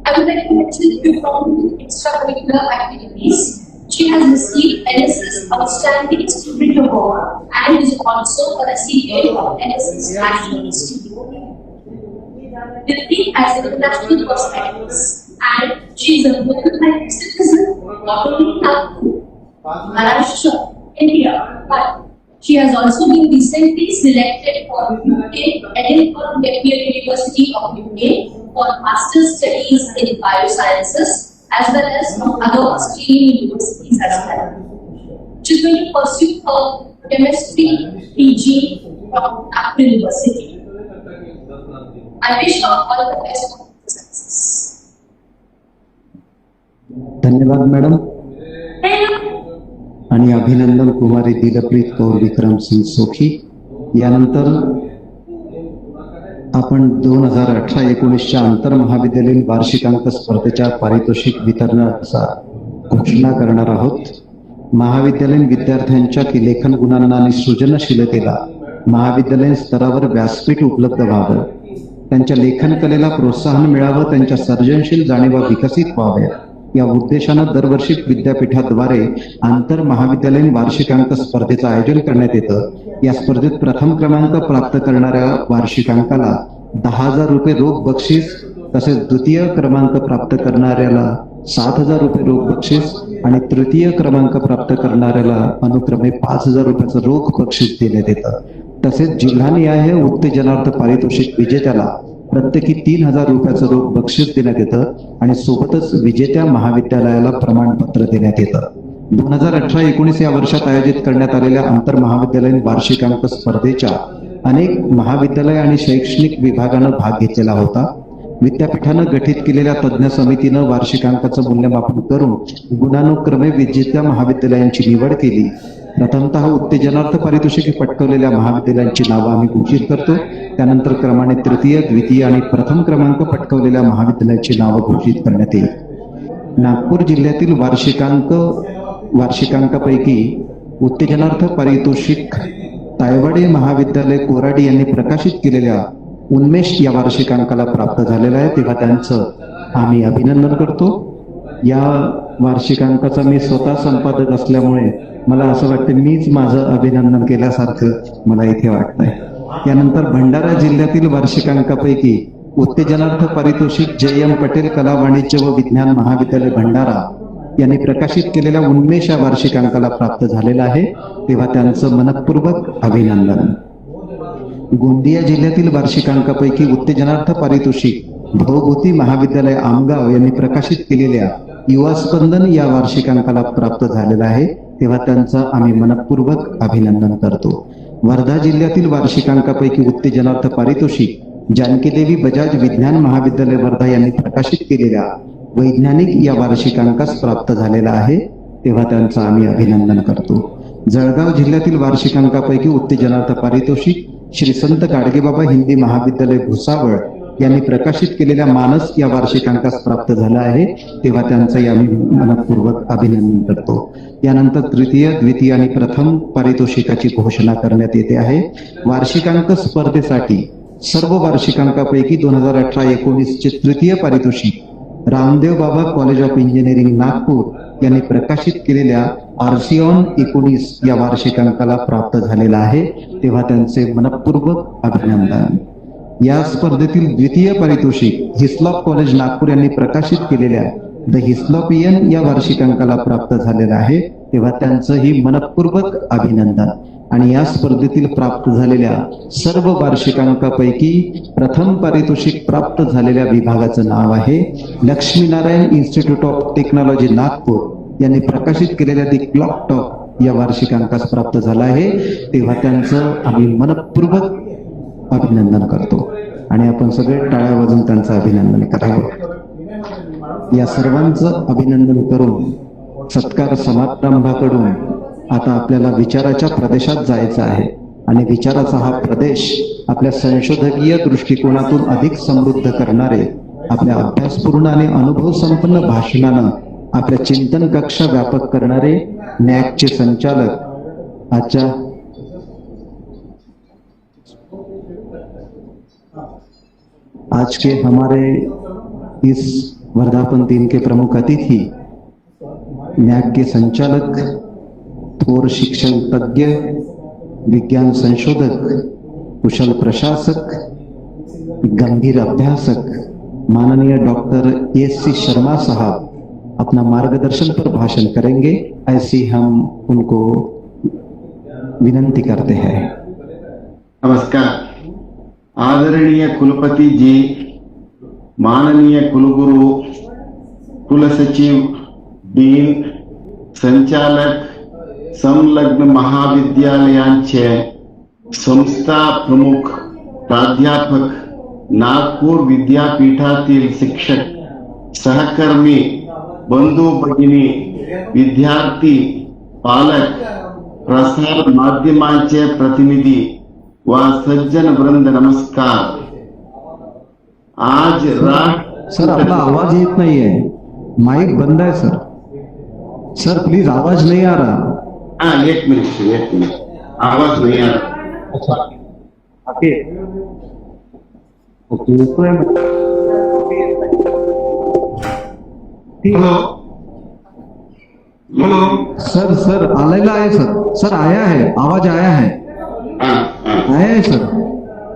Speaker 6: I would like to mention a few from extracurricular activities. She has received NSS Outstanding Student Award and is also a recipient of NSS National Institute. Dipti has international perspectives and she is a recognized citizen not only in Maharashtra, India, but she has also been recently selected for UK Edinburgh Napier University of UK for Master's Studies in Biosciences as well as from other Australian universities as well. She is going to pursue her chemistry PG from Nagpur University. I wish her all the best for success.
Speaker 1: धन्यवाद madam. आणि अभिनंदन कुमारी दिलप्रीत कौर विक्रम सिंग सोखी. यानंतर आपण 2018-19च्या आंतर महाविद्यालयीन वार्षिकांक स्पर्धेच्या पारितोषिक वितरणाचा घोषणा करणार आहोत. महाविद्यालयीन विद्यार्थ्यांच्या लेखन गुणांना आणि सृजनशीलतेला महाविद्यालयीन स्तरावर व्यासपीठ उपलब्ध व्हावं, त्यांच्या लेखन कलेला प्रोत्साहन मिळावं, त्यांच्या सर्जनशील जाणीवा विकसित व्हाव्या या उद्देशानं दरवर्षी विद्यापीठाद्वारे आंतर महाविद्यालयीन वार्षिकांक स्पर्धेचं आयोजन करण्यात येतं. या स्पर्धेत प्रथम क्रमांक प्राप्त करणाऱ्या वार्षिकांकाला 10,000 रुपये रोख बक्षीस, तसेच द्वितीय क्रमांक प्राप्त करणाऱ्याला 7,000 रुपये रोख बक्षीस आणि तृतीय क्रमांक प्राप्त करणाऱ्याला अनुक्रमे 5,000 रुपयाचं रोख बक्षीस देण्यात येतं. तसेच जिल्हानिहाय उत्तेजनार्थ पारितोषिक विजेत्याला प्रत्येकी 3,000 रुपयाचं रोख बक्षीस देण्यात येतं आणि सोबतच विजेत्या महाविद्यालयाला प्रमाणपत्र देण्यात येतं. 2018-19 या वर्षात आयोजित करण्यात आलेल्या आंतर महाविद्यालयीन वार्षिकांक स्पर्धेच्या अनेक महाविद्यालय आणि शैक्षणिक विभागानं भाग घेतलेला होता. विद्यापीठानं गठीत केलेल्या तज्ज्ञ समितीनं वार्षिकांकाचं मूल्यमापन करून गुणानुक्रमे विजेत्या महाविद्यालयांची निवड केली. प्रथमतः उत्तेजनार्थ पारितोषिके पटकावलेल्या महाविद्यालयांची नावं आम्ही घोषित करतो. त्यानंतर क्रमाने तृतीय, द्वितीय आणि प्रथम क्रमांक पटकावलेल्या महाविद्यालयाची नावं घोषित करण्यात येईल. नागपूर जिल्ह्यातील वार्षिकांकापैकी उत्तेजनार्थ पारितोषिक तायवाडे महाविद्यालय कोराडी यांनी प्रकाशित केलेल्या उन्मेष या वार्षिकांकाला प्राप्त झालेला आहे, तेव्हा त्यांचं आम्ही अभिनंदन करतो. या वार्षिकांकाचा मी स्वतः संपादक असल्यामुळे मला असं वाटतं मीच माझं अभिनंदन केल्यासारखं मला इथे वाटतंय. यानंतर भंडारा जिल्ह्यातील वार्षिकांकापैकी उत्तेजनार्थ पारितोषिक JM पटेल कला वाणिज्य व विज्ञान महाविद्यालय भंडारा यांनी प्रकाशित केलेल्या उन्मेष या वार्षिकांकाला प्राप्त झालेला आहे, तेव्हा त्यांचं मनपूर्वक अभिनंदन. गोंदिया जिल्ह्यातील वार्षिकांकापैकी उत्तेजनार्थ पारितोषिक भवभूती महाविद्यालय आमगाव यांनी प्रकाशित केलेल्या युवा स्पंदन या वार्षिकांकाला प्राप्त झालेला आहे, तेव्हा त्यांचं आम्ही मनपूर्वक अभिनंदन करतो. वर्धा जिल्ह्यातील वार्षिकांकापैकी उत्तेजनार्थ पारितोषिक जानकीदेवी बजाज विज्ञान महाविद्यालय वर्धा यांनी प्रकाशित केलेल्या वैज्ञानिक या वार्षिकांकास प्राप्त झालेला आहे, तेव्हा त्यांचं आम्ही अभिनंदन करतो. जळगाव जिल्ह्यातील वार्षिकांकापैकी उत्तेजनार्थ पारितोषिक श्री संत गाडगेबाबा हिंदी महाविद्यालय भुसावळ यांनी प्रकाशित केलेल्या मानस या वार्षिकांकास प्राप्त झाला आहे, तेव्हा त्यांचंही आम्ही मनपूर्वक अभिनंदन करतो. यानंतर तृतीय, द्वितीय आणि प्रथम पारितोषिकाची घोषणा करण्यात येते आहे. वार्षिकांक स्पर्धेसाठी सर्व वार्षिकांकापैकी 2018-19 चे तृतीय पारितोषिक Ramdev Baba college of engineering Nagpur यांनी प्रकाशित केलेल्या आर्सिऑन 19 या वार्षिकांकाला प्राप्त झालेला आहे, तेव्हा त्यांचे मनपूर्वक अभिनंदन. या स्पर्धेतील द्वितीय पारितोषिक हिस्लॉप कॉलेज नागपूर यांनी प्रकाशित केलेल्या द हिस्लॉपियन या वार्षिकांकाला प्राप्त झालेला आहे, तेव्हा त्यांचंही मनपूर्वक अभिनंदन. आणि या स्पर्धेतील प्राप्त झालेल्या सर्व वार्षिकांकापैकी प्रथम पारितोषिक प्राप्त झालेल्या विभागाचं नाव आहे Laxminarayan institute of technology Nagpur यांनी प्रकाशित केलेल्या दी क्लॉक टॉक या वार्षिकांकास प्राप्त झाला आहे, तेव्हा त्यांचं आम्ही मनपूर्वक अभिनंदन करतो. आणि आपण सगळे टाळ्या वाजवून त्यांचं अभिनंदन करावं. या सर्वांचं अभिनंदन करून सत्कार समारंभाकडून आता आपल्याला विचाराच्या प्रदेशात जायचं आहे आणि विचाराचा हा प्रदेश आपल्या संशोधकीय दृष्टिकोनातून अधिक समृद्ध करणारे, आपल्या अभ्यासपूर्ण आणि अनुभव संपन्न भाषणानं आपल्या चिंतन कक्षा व्यापक करणारे नॅकचे संचालक आजच्या आज के हमारे इस वर्धापन दिन के प्रमुख अतिथि नैक के संचालक, थोर शिक्षण तज्ञ, विज्ञान संशोधक, कुशल प्रशासक, गंभीर अभ्यासक माननीय डॉक्टर एस सी शर्मा साहब अपना मार्गदर्शन पर भाषण करेंगे, ऐसी हम उनको विनंती करते हैं।
Speaker 8: नमस्कार। आदरणीय कुलपति जी, माननीय कुलगुरु, कुलसचिव, डीन, संचालक, संलग्न महाविद्यालयांचे संस्था प्रमुख, प्राध्यापक, नागपूर विद्यापीठातील शिक्षक, सहकर्मी, बंधू भगिनी, विद्यार्थी, पालक, प्रसार माध्यमांचे प्रतिनिधी व सज्जन वृंद, नमस्कार। आज
Speaker 1: सर आपला आवाज येत नाहीये, माइक बंद आहे सर। सर प्लीज, आवाज नहीं आ रहा।
Speaker 8: हाँ, एक मिनट, आवाज नहीं आ रहा।
Speaker 1: Okay okay,
Speaker 8: hello hello.
Speaker 1: Sir sir आलेला आहे सर, सर आया है, आवाज आया है, आया है sir.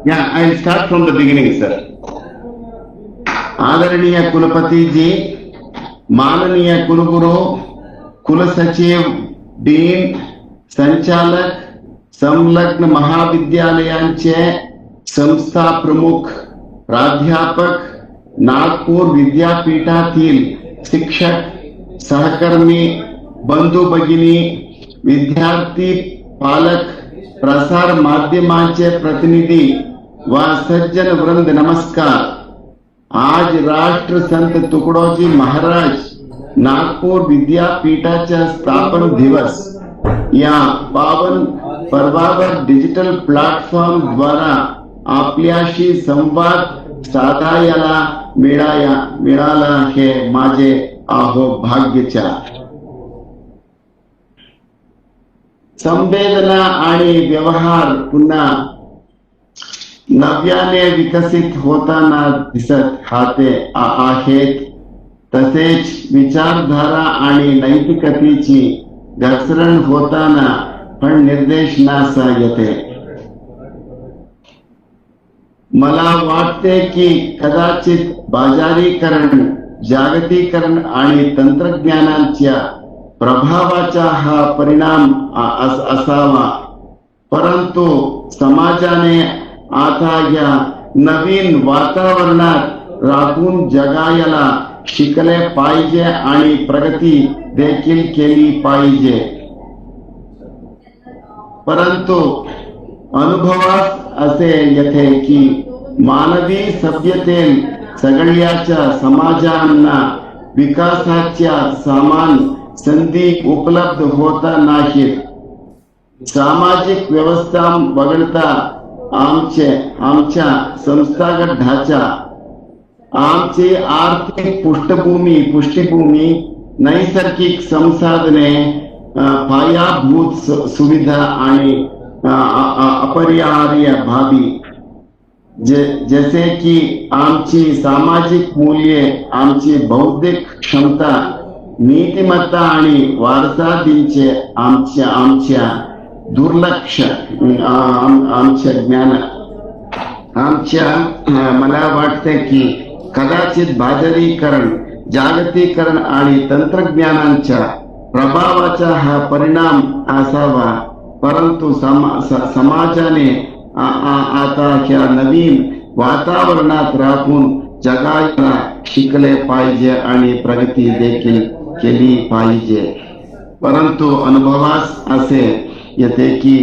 Speaker 8: Yeah, I'll start from the beginning, sir. आदरणीय कुलपति जी, माननीय कुलगुरु, कुलसचिव, डीन, संचालक, संलग्न महाविद्यालयांचे संस्था प्रमुख, प्राध्यापक, नागपूर विद्यापीठातील शिक्षक, सहकर्मी, बंधू भगिनी, विद्यार्थी, पालक, प्रसार माध्यमांचे प्रतिनिधी व सज्जन वृंद, नमस्कार। आज राष्ट्रसंत तुकडोजी महाराज नागपूर विद्यापीठाचा स्थापन दिवस या पावन पर्वावर डिजिटल प्लॅटफॉर्म द्वारा आपल्याशी संवाद साधायला मिळाला हे माझे अहोभाग्यचा। संवेदना आणि व्यवहार पुन्हा नव्याने विकसित होताना दिसत आहेत, तसेच विचारधारा आणि नैतिकतेची घसरण होताना पण निर्देशनास येते। मला वाटते की कदाचित बाजारीकरण, जागतिकीकरण आणि तंत्रज्ञानाच्या प्रभावाचा हा परिणाम असावा, परंतु समाजाने आता या नवीन वातावरणात राहून जगायला शिकले पाहिजे आणि प्रगती देखील केली पाहिजे। परंतु अनुभवास असे येते की मानवी सभ्यतेत सगळ्याच्या समाजांना विकासाच्या समान संधी उपलब्ध होता नाहीत। सामाजिक व्यवस्था वगळता आमच्या संस्थागत ढाचा, आमची आर्थिक पृष्ठभूमी, नैसर्गिक संसाधने, पायाभूत सुविधा आणि अपरिहार्य बाबी जसे की आमची सामाजिक मूल्ये, आमची बौद्धिक क्षमता, नीतिमत्ता आणि वारसादींचे आमच्या दुर्लक्ष, आमच्या ज्ञान, मला वाटते की कदाचित बाजारीकरण, जागतिकीकरण आणि तंत्रज्ञानाच्या प्रभावाचा हा परिणाम असावा, परंतु समाजाने आता ह्या नवीन वातावरणात राहून जगायला शिकले पाहिजे आणि प्रगती देखील केली पाहिजे। परंतु अनुभवास असे येते की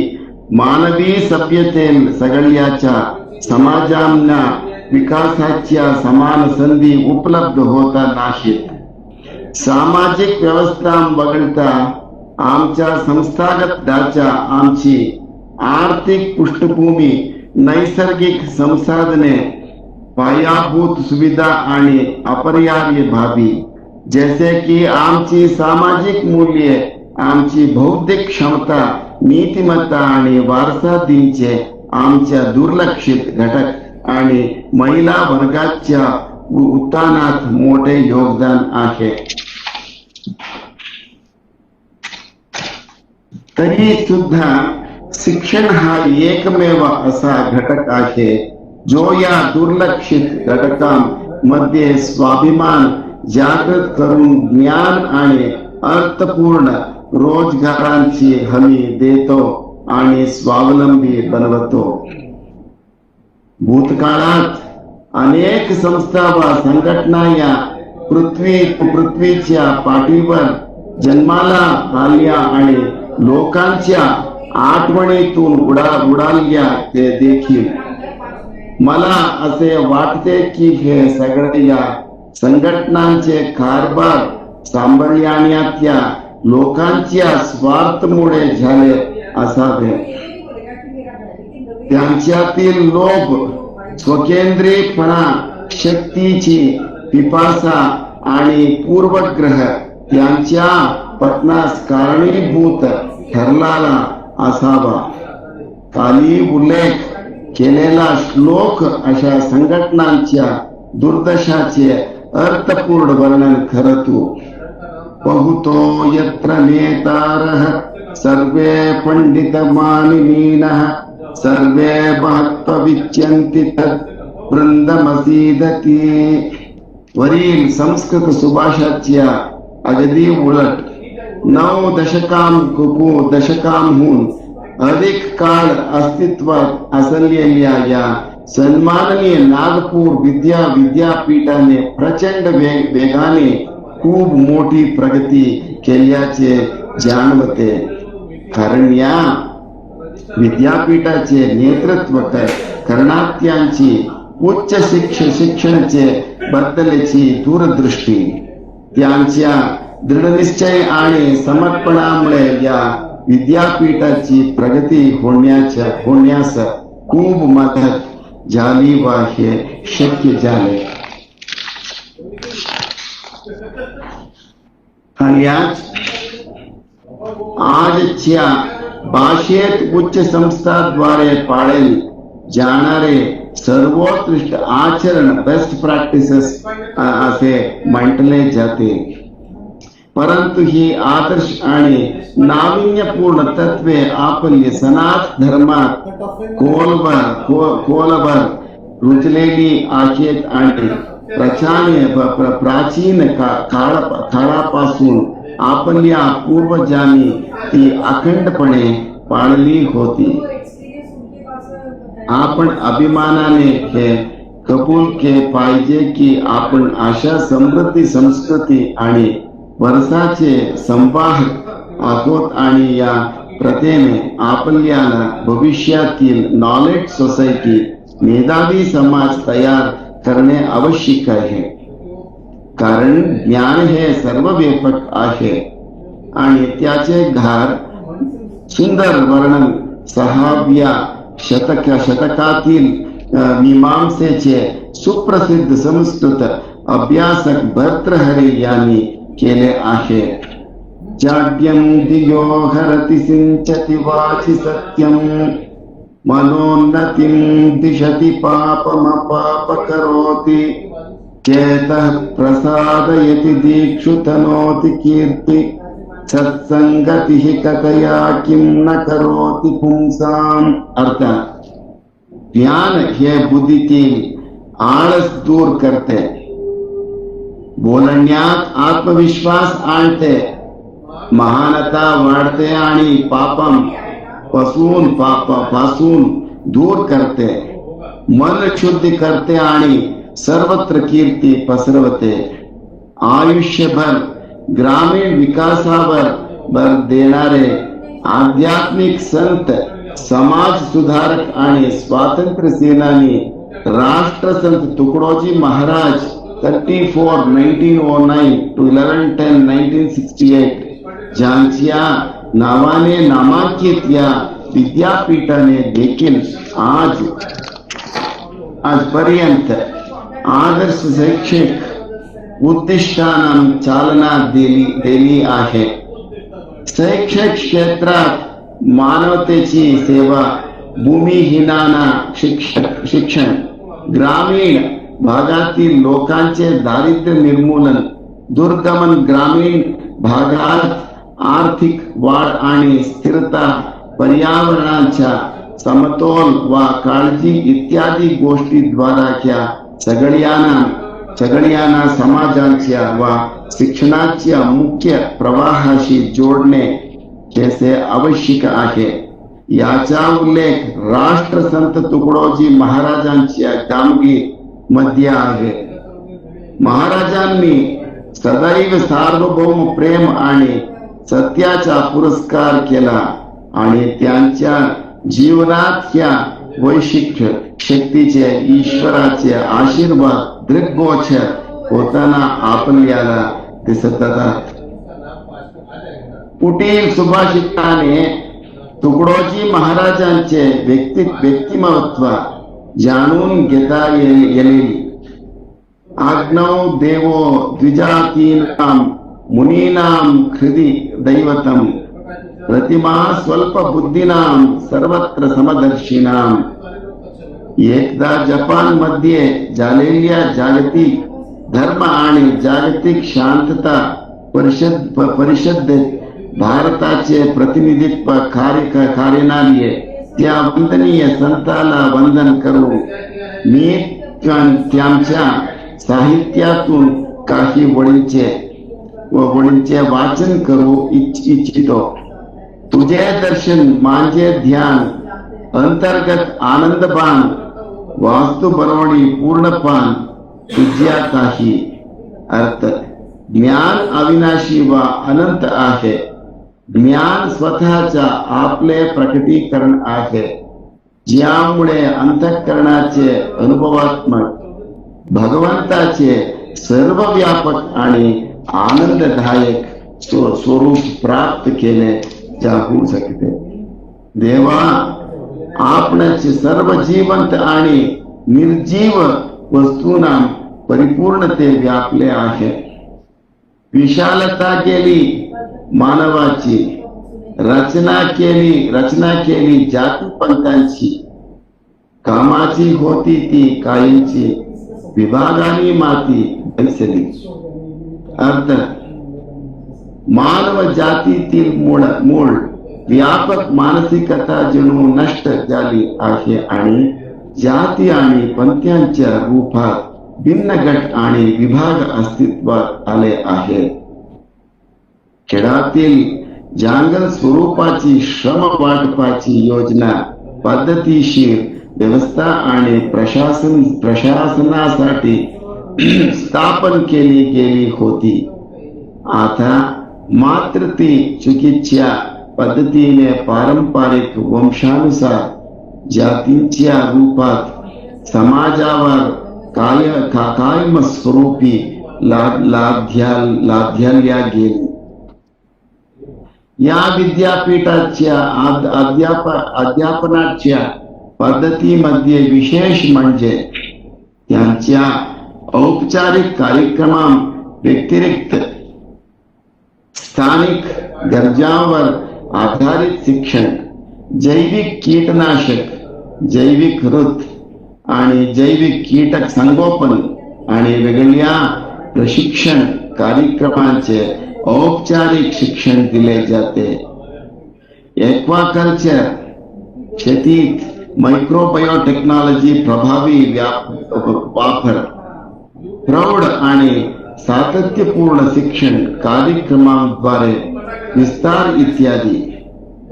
Speaker 8: मानवी सभ्यतेत सगळ्याच्या समाजांना विकासाच्या समान संधी उपलब्ध होता नाहीत। सामाजिक व्यवस्था वगळता आमच्या संस्थागत ढाचा, आमची आर्थिक पृष्ठभूमी, नैसर्गिक संसाधने, पायाभूत सुविधा आणि अपरिहार्य बाबी जैसे की आमची सामाजिक मूल्ये, आमची बौद्धिक क्षमता, नीतिमत्ता आणि वारसादींचे आमच्या दुर्लक्षित घटक आणि महिला वर्गाच्या उत्थानात मोठे योगदान आहे. तरी सुद्धा शिक्षण हा एकमेव असा घटक आहे जो या दुर्लक्षित घटकांमध्ये स्वाभिमान जागृत करून ज्ञान आणि अर्थपूर्ण रोजगारांची हमी देतो आणि स्वावलंबी बनवतो. भूतकाळात अनेक संस्था व संघटना या पृथ्वीच्या पाठीवर जन्माला आल्या आणि लोकांच्या आठवणीतून उडाल्या ते देखील. मला असे वाटते की हे सगळे या संघटनांचे कारभार सांभाळण्याच्या लोकांच्या स्वार्थमुळे झाले असावे. त्यांच्यातील लोभ, स्वकेंद्रीपणा, शक्तीची पिपासा आणि पूर्वग्रह त्यांच्या पतनास कारणीभूत ठरला असावा. खाली उल्लेख केलेला श्लोक अशा संघटनांच्या दुर्दशाचे अर्थपूर्ण वर्णन करतो. बहुतो यत्र नेतारः सर्वे पंडितमानिनीनः सर्वे महत्त्वविच्यन्ति तत् वृंदमसीदति. वरील संस्कृत सुभाषाच्या अगदी उलट 9 दशकांहून अधिक काळ अस्तित्वात असलेल्या या सन्माननीय नागपूर विद्यापीठाने प्रचंड वेगाने खूप मोठी प्रगती केल्याचे जाणवते. कारण या विद्यापीठाचे नेतृत्व करणाऱ्यांची उच्च शिक्षणाचे बद्दलची दूरदृष्टी, त्यांच्या दृढनिश्चय आणि समर्पणामुळे या विद्यापीठाची प्रगती होण्यास खूप मदत झाली व हे शक्य झाले. आणि आजच्या भाषेत उच्च संस्थाद्वारे पाळले जाणारे सर्वोत्कृष्ट आचरण बेस्ट प्रॅक्टिसेस असे म्हटले जाते. परंतु ही आदर्श आणि नाविन्यपूर्ण तत्वे आपली सनातन धर्मात खोलवर रुजलेली आहेत आणि प्राचीन काळापासून आपल्या पूर्वजांनी ती अखंडपणे पाळली होती. आपण अभिमानाने हे कबूल केले पाहिजे की आपण अशा समृद्धी, संस्कृती आणि वर्षाचे संवाहक आहोत आणि या प्रथेने आपल्याला भविष्यातील नॉलेज सोसायटी, मेधावी समाज तयार करणे आवश्यक आहे. कारण ज्ञान हे सर्वव्यापक आहे आणि त्याचे घर सुंदर वर्णन 6व्या शतकातील मीमांसेचे सुप्रसिद्ध संस्कृत अभ्यासक भर्तृहरी यांनी केले आहे. जाड्यं धियो हरति सिंचति वाचि सत्यं मनोन्नतिं दिशति पापमपापकरोति चेतः प्रसादयति दीक्षु तनोति कीर्ति सत्संगतिः कथया किं न करोति पुंसाम्. अर्थात ज्ञान हे बुद्धीतील आळस दूर करते, बोलण्यात आत्मविश्वास आणते, महानता वाढते आणि पापापासून दूर करते, मन शुद्ध करते आणि सर्वत्र कीर्ती पसरवते. आयुष्यभर ग्रामीण विकासावर भर देणारे आध्यात्मिक संत, समाज सुधारक आणि स्वातंत्र्य सेनानी राष्ट्रसंत तुकडोजी महाराज 34 1909 to 1110 1968 ज्यांच्या नावाने नामांकित या विद्यापीठाने देखील आजपर्यंत आदर्श शैक्षणिक उद्दिष्टांना चालना दिली आहे. शैक्षणिक क्षेत्रात मानवतेची सेवा, भूमिहीनांना शिक्षण, ग्रामीण भागातील लोकांचे दारिद्र्य निर्मूलन, दुर्गम ग्रामीण भागात आर्थिक वाढ आणि स्थिरता, पर्यावरणाचा समतोल व काळजी इत्यादी गोष्टीद्वारा या सगळ्यांना समाजाच्या व शिक्षणाच्या मुख्य प्रवाहाशी जोडणे जैसे आवश्यक आहे. याचा उल्लेख राष्ट्रसंत तुकडोजी महाराजांच्या कामगिरी मध्ये आहे. महाराजांनी सदैव सार्वभौम प्रेम आणि सत्याचा पुरस्कार केला आणि त्यांच्या जीवनात या वैश्विक शक्तीचे ईश्वराचे आशीर्वाद दृग्गोचर होताना आपल्याला दिसतात. पुढील सुभाषिताने तुकडोजी महाराजांचे व्यक्तिमत्व जाणून घेता येईल. आग्नौ देवो द्विजातीनां मुनीनां हृदि दैवतम, प्रतिमा स्वल्प बुद्धीनां सर्वत्र समदर्शिनां. एकदा जपान मध्ये झालेल्या जागतिक धर्म आणि जागतिक शांतता परिषदेत भारताचे प्रतिनिधित्व करणारे त्या वंदनीय संताला वंदन करू मी त्यांच्या साहित्यातून काही वळींचे वाचन करू इच्छितो. तुझे दर्शन माझे ध्यान, अंतर्गत आनंदपान, वास्तु बरोणी पूर्णपान तुझ्यातही. अर्थ, ज्ञान अविनाशी व अनंत आहे. ज्ञान स्वतःचा आपले प्रकटीकरण आहे, ज्यामुळे अंतःकरणाचे अनुभवात्मक भगवंताचे सर्वव्यापक आणि आनंददायक स्वरूप प्राप्त केले जाऊ शकते. देवा, आपणचे सर्व जिवंत आणि निर्जीव वस्तूंना परिपूर्णते व्यापले आहे. विशालता केली मानवाची, रचना केली जातीपंथांची, कामाची होती ती कायमची, विभागाने माती बैसली. अर्थ, मानव जातीतील मूळ व्यापक मानसिकता जणू नष्ट झाली आहे आणि जाती आणि पंथांच्या रूपात भिन्न गट आणि विभाग अस्तित्वात आले आहेत. खेळातील जंगल स्वरूपाची श्रम वाटपाची योजना पद्धतीशीर व्यवस्था आणि प्रशासनासाठी स्थापन केली गेली होती. आता मात्र ती चुकीच्या पद्धतीने पारंपरिक वंशानुसार जातींच्या रूपात समाजावर कायम स्वरूपी लादल्या गेली. या विद्यापीठाच्या अध्यापनाच्या पद्धतीमध्ये विशेष म्हणजे त्यांच्या औपचारिक कार्यक्रमां व्यतिरिक्त स्थानिक गरजांवर आधारित शिक्षण, जैविक कीटनाशक, जैविक ऋत आणि जैविक कीटक संगोपन आणि वेगळ्या प्रशिक्षण कार्यक्रमांचे औपचारिक शिक्षण दिले जाते. एक्वाकल्चर शेतीत मायक्रोबायोटेक्नॉलॉजी प्रभावी वापर, प्रौढ आणि सातत्यपूर्ण शिक्षण कार्यक्रमांद्वारे विस्तार इत्यादी.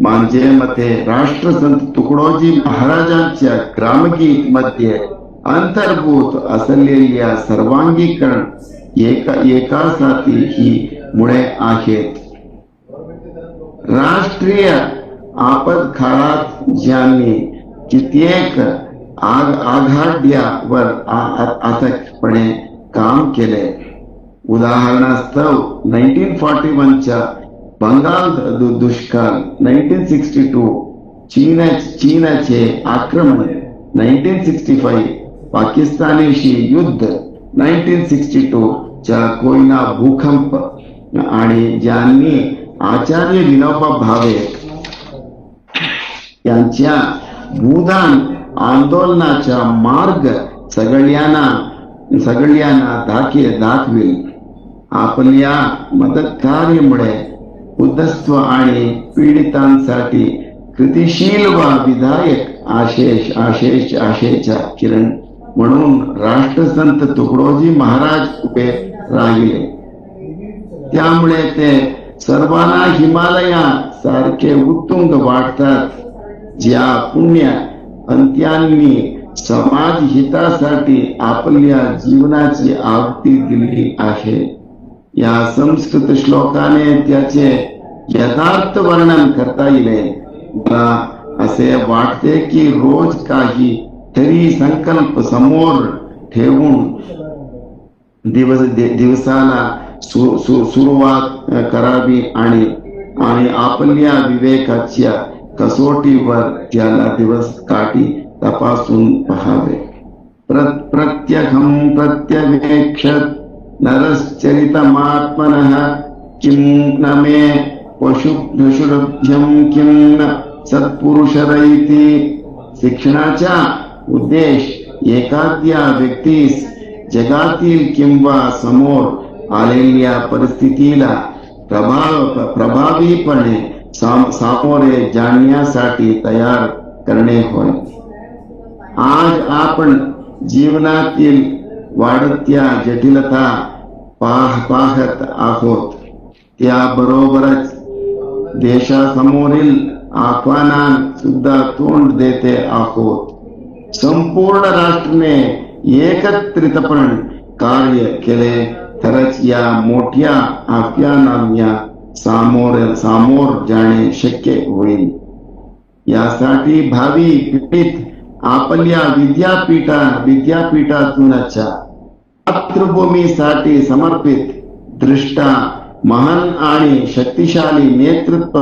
Speaker 8: माझे मते राष्ट्रसंत तुकडोजी महाराजांच्या ग्रामगीत मध्ये अंतर्भूत असलेल्या सर्वांगीकरण एकासाठी ही मुळे आहेत. राष्ट्रीय आपत्काळात ज्यांनी कित्येक आघाड्यावर अथकपणे काम केले. उदाहरणास्तव 1941च्या बंगाल दुष्काळ 1962, चीनचे आक्रमण 1965, पाकिस्तानीशी युद्ध 1962 च्या कोयना भूकंप आणि ज्यांनी आचार्य विनोबा भावे यांच्या भूदान आंदोलनाचा मार्ग सगळ्यांना दाखवेल. आपल्या मदत कार्यामुळे उद्धस्त आणि पीडितांसाठी कृतिशील व विधायक आशेचा किरण म्हणून राष्ट्रसंत तुकडोजी महाराज उभे राहिले. त्यामुळे ते सर्वांना हिमालया सारखे उत्तुंग वाटतात. ज्या पुण्य अंत्यांनी समाज हितासाठी आपल्या जीवनाची आहुती दिली आहे. या संस्कृत श्लोकाने त्याचे यथार्थ वर्णन करता येईल. मला असे वाटते की रोज काही तरी संकल्प समोर ठेवून दिवसाला सुरुवात करावी आणि आपल्या विवेकाच्या कसोटीवर त्याला दिवस काठी तपासून पहावे. प्रत्यहं प्रत्यवेक्षत नरश्चरितमात्मनः किं न मे पशुभ्यं किं न सत्पुरुषरैति. शिक्षणाचा उद्देश एखाद्या व्यक्तीस जगातील किंवा समोर आलेल्या परिस्थितीला प्रभावीपणे सामोरे जाण्यासाठी तयार करणे होय. आज आपण जीवनातील वाढत्या जटिलता पाहत आहोत. त्याबरोबरच देशासमोरील आव्हानांना सुद्धा तोंड देते आहोत. संपूर्ण राष्ट्राने एकत्रितपणे कार्य केले तरच या मोठ्या आव्हानांना सामोर जाणे शक्य होईल. यासाठी भावी पिढीत आपल्या विद्यापीठातूनच्या मातृभूमीसाठी समर्पित दृष्टा महान आणि शक्तिशाली नेतृत्व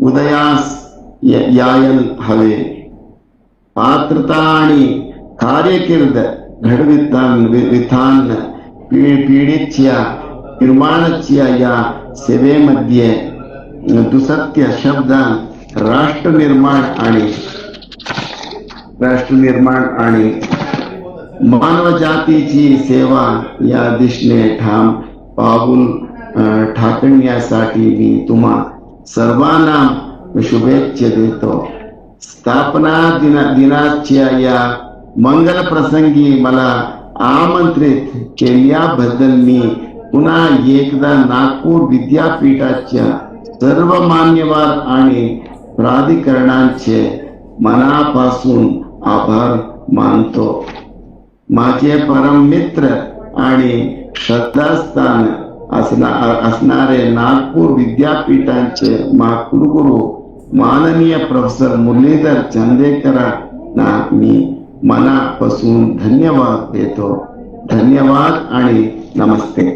Speaker 8: उदयास यायल हवे. पात्रता आणि कार्यकीर्द घडवितान पिढीच्या निर्माणाच्या या सेवेमध्ये दुसत्य शब्दांत राष्ट्र निर्माण आणि मानवजातीची सेवा या दिशेने ठाम पाऊल टाकण्यासाठी मी तुम्हा सर्वांना शुभेच्छा देतो. स्थापना दिनाच्या या मंगल प्रसंगी मला आमंत्रित केल्याबद्दल मी पुन्हा एकदा नागपूर विद्यापीठाच्या सर्व मान्यवर आणि प्राधिकरणांचे मनापासून आभार मानतो. माझे परम मित्र आणि श्रद्धास्थान असणारे नागपूर विद्यापीठाचे कुलगुरू माननीय प्रोफेसर मुरलीधर चंदेकरांना मी मनापासून धन्यवाद देतो. धन्यवाद आणि नमस्ते.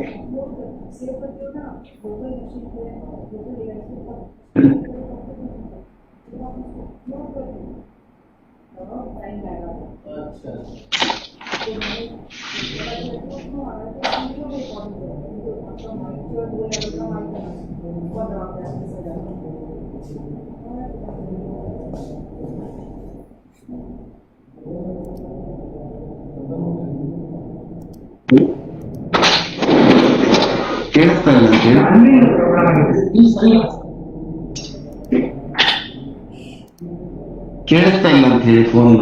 Speaker 8: ಕೇಳಿಸ್ತಾ ಇಲ್ಲ ಅಂತ ಹೇಳಿ ಫೋನ್.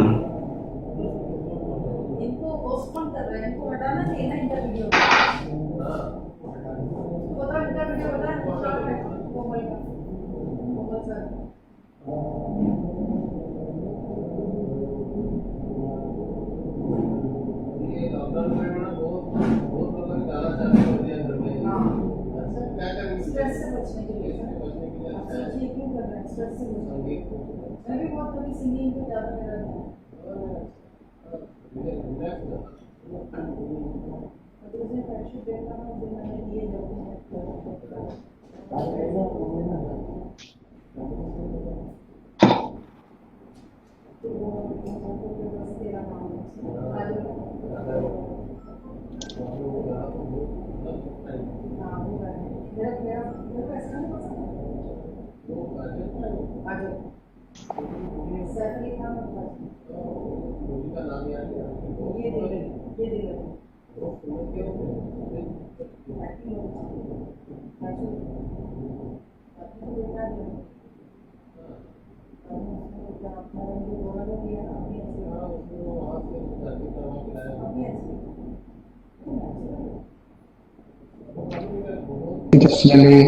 Speaker 2: असलेले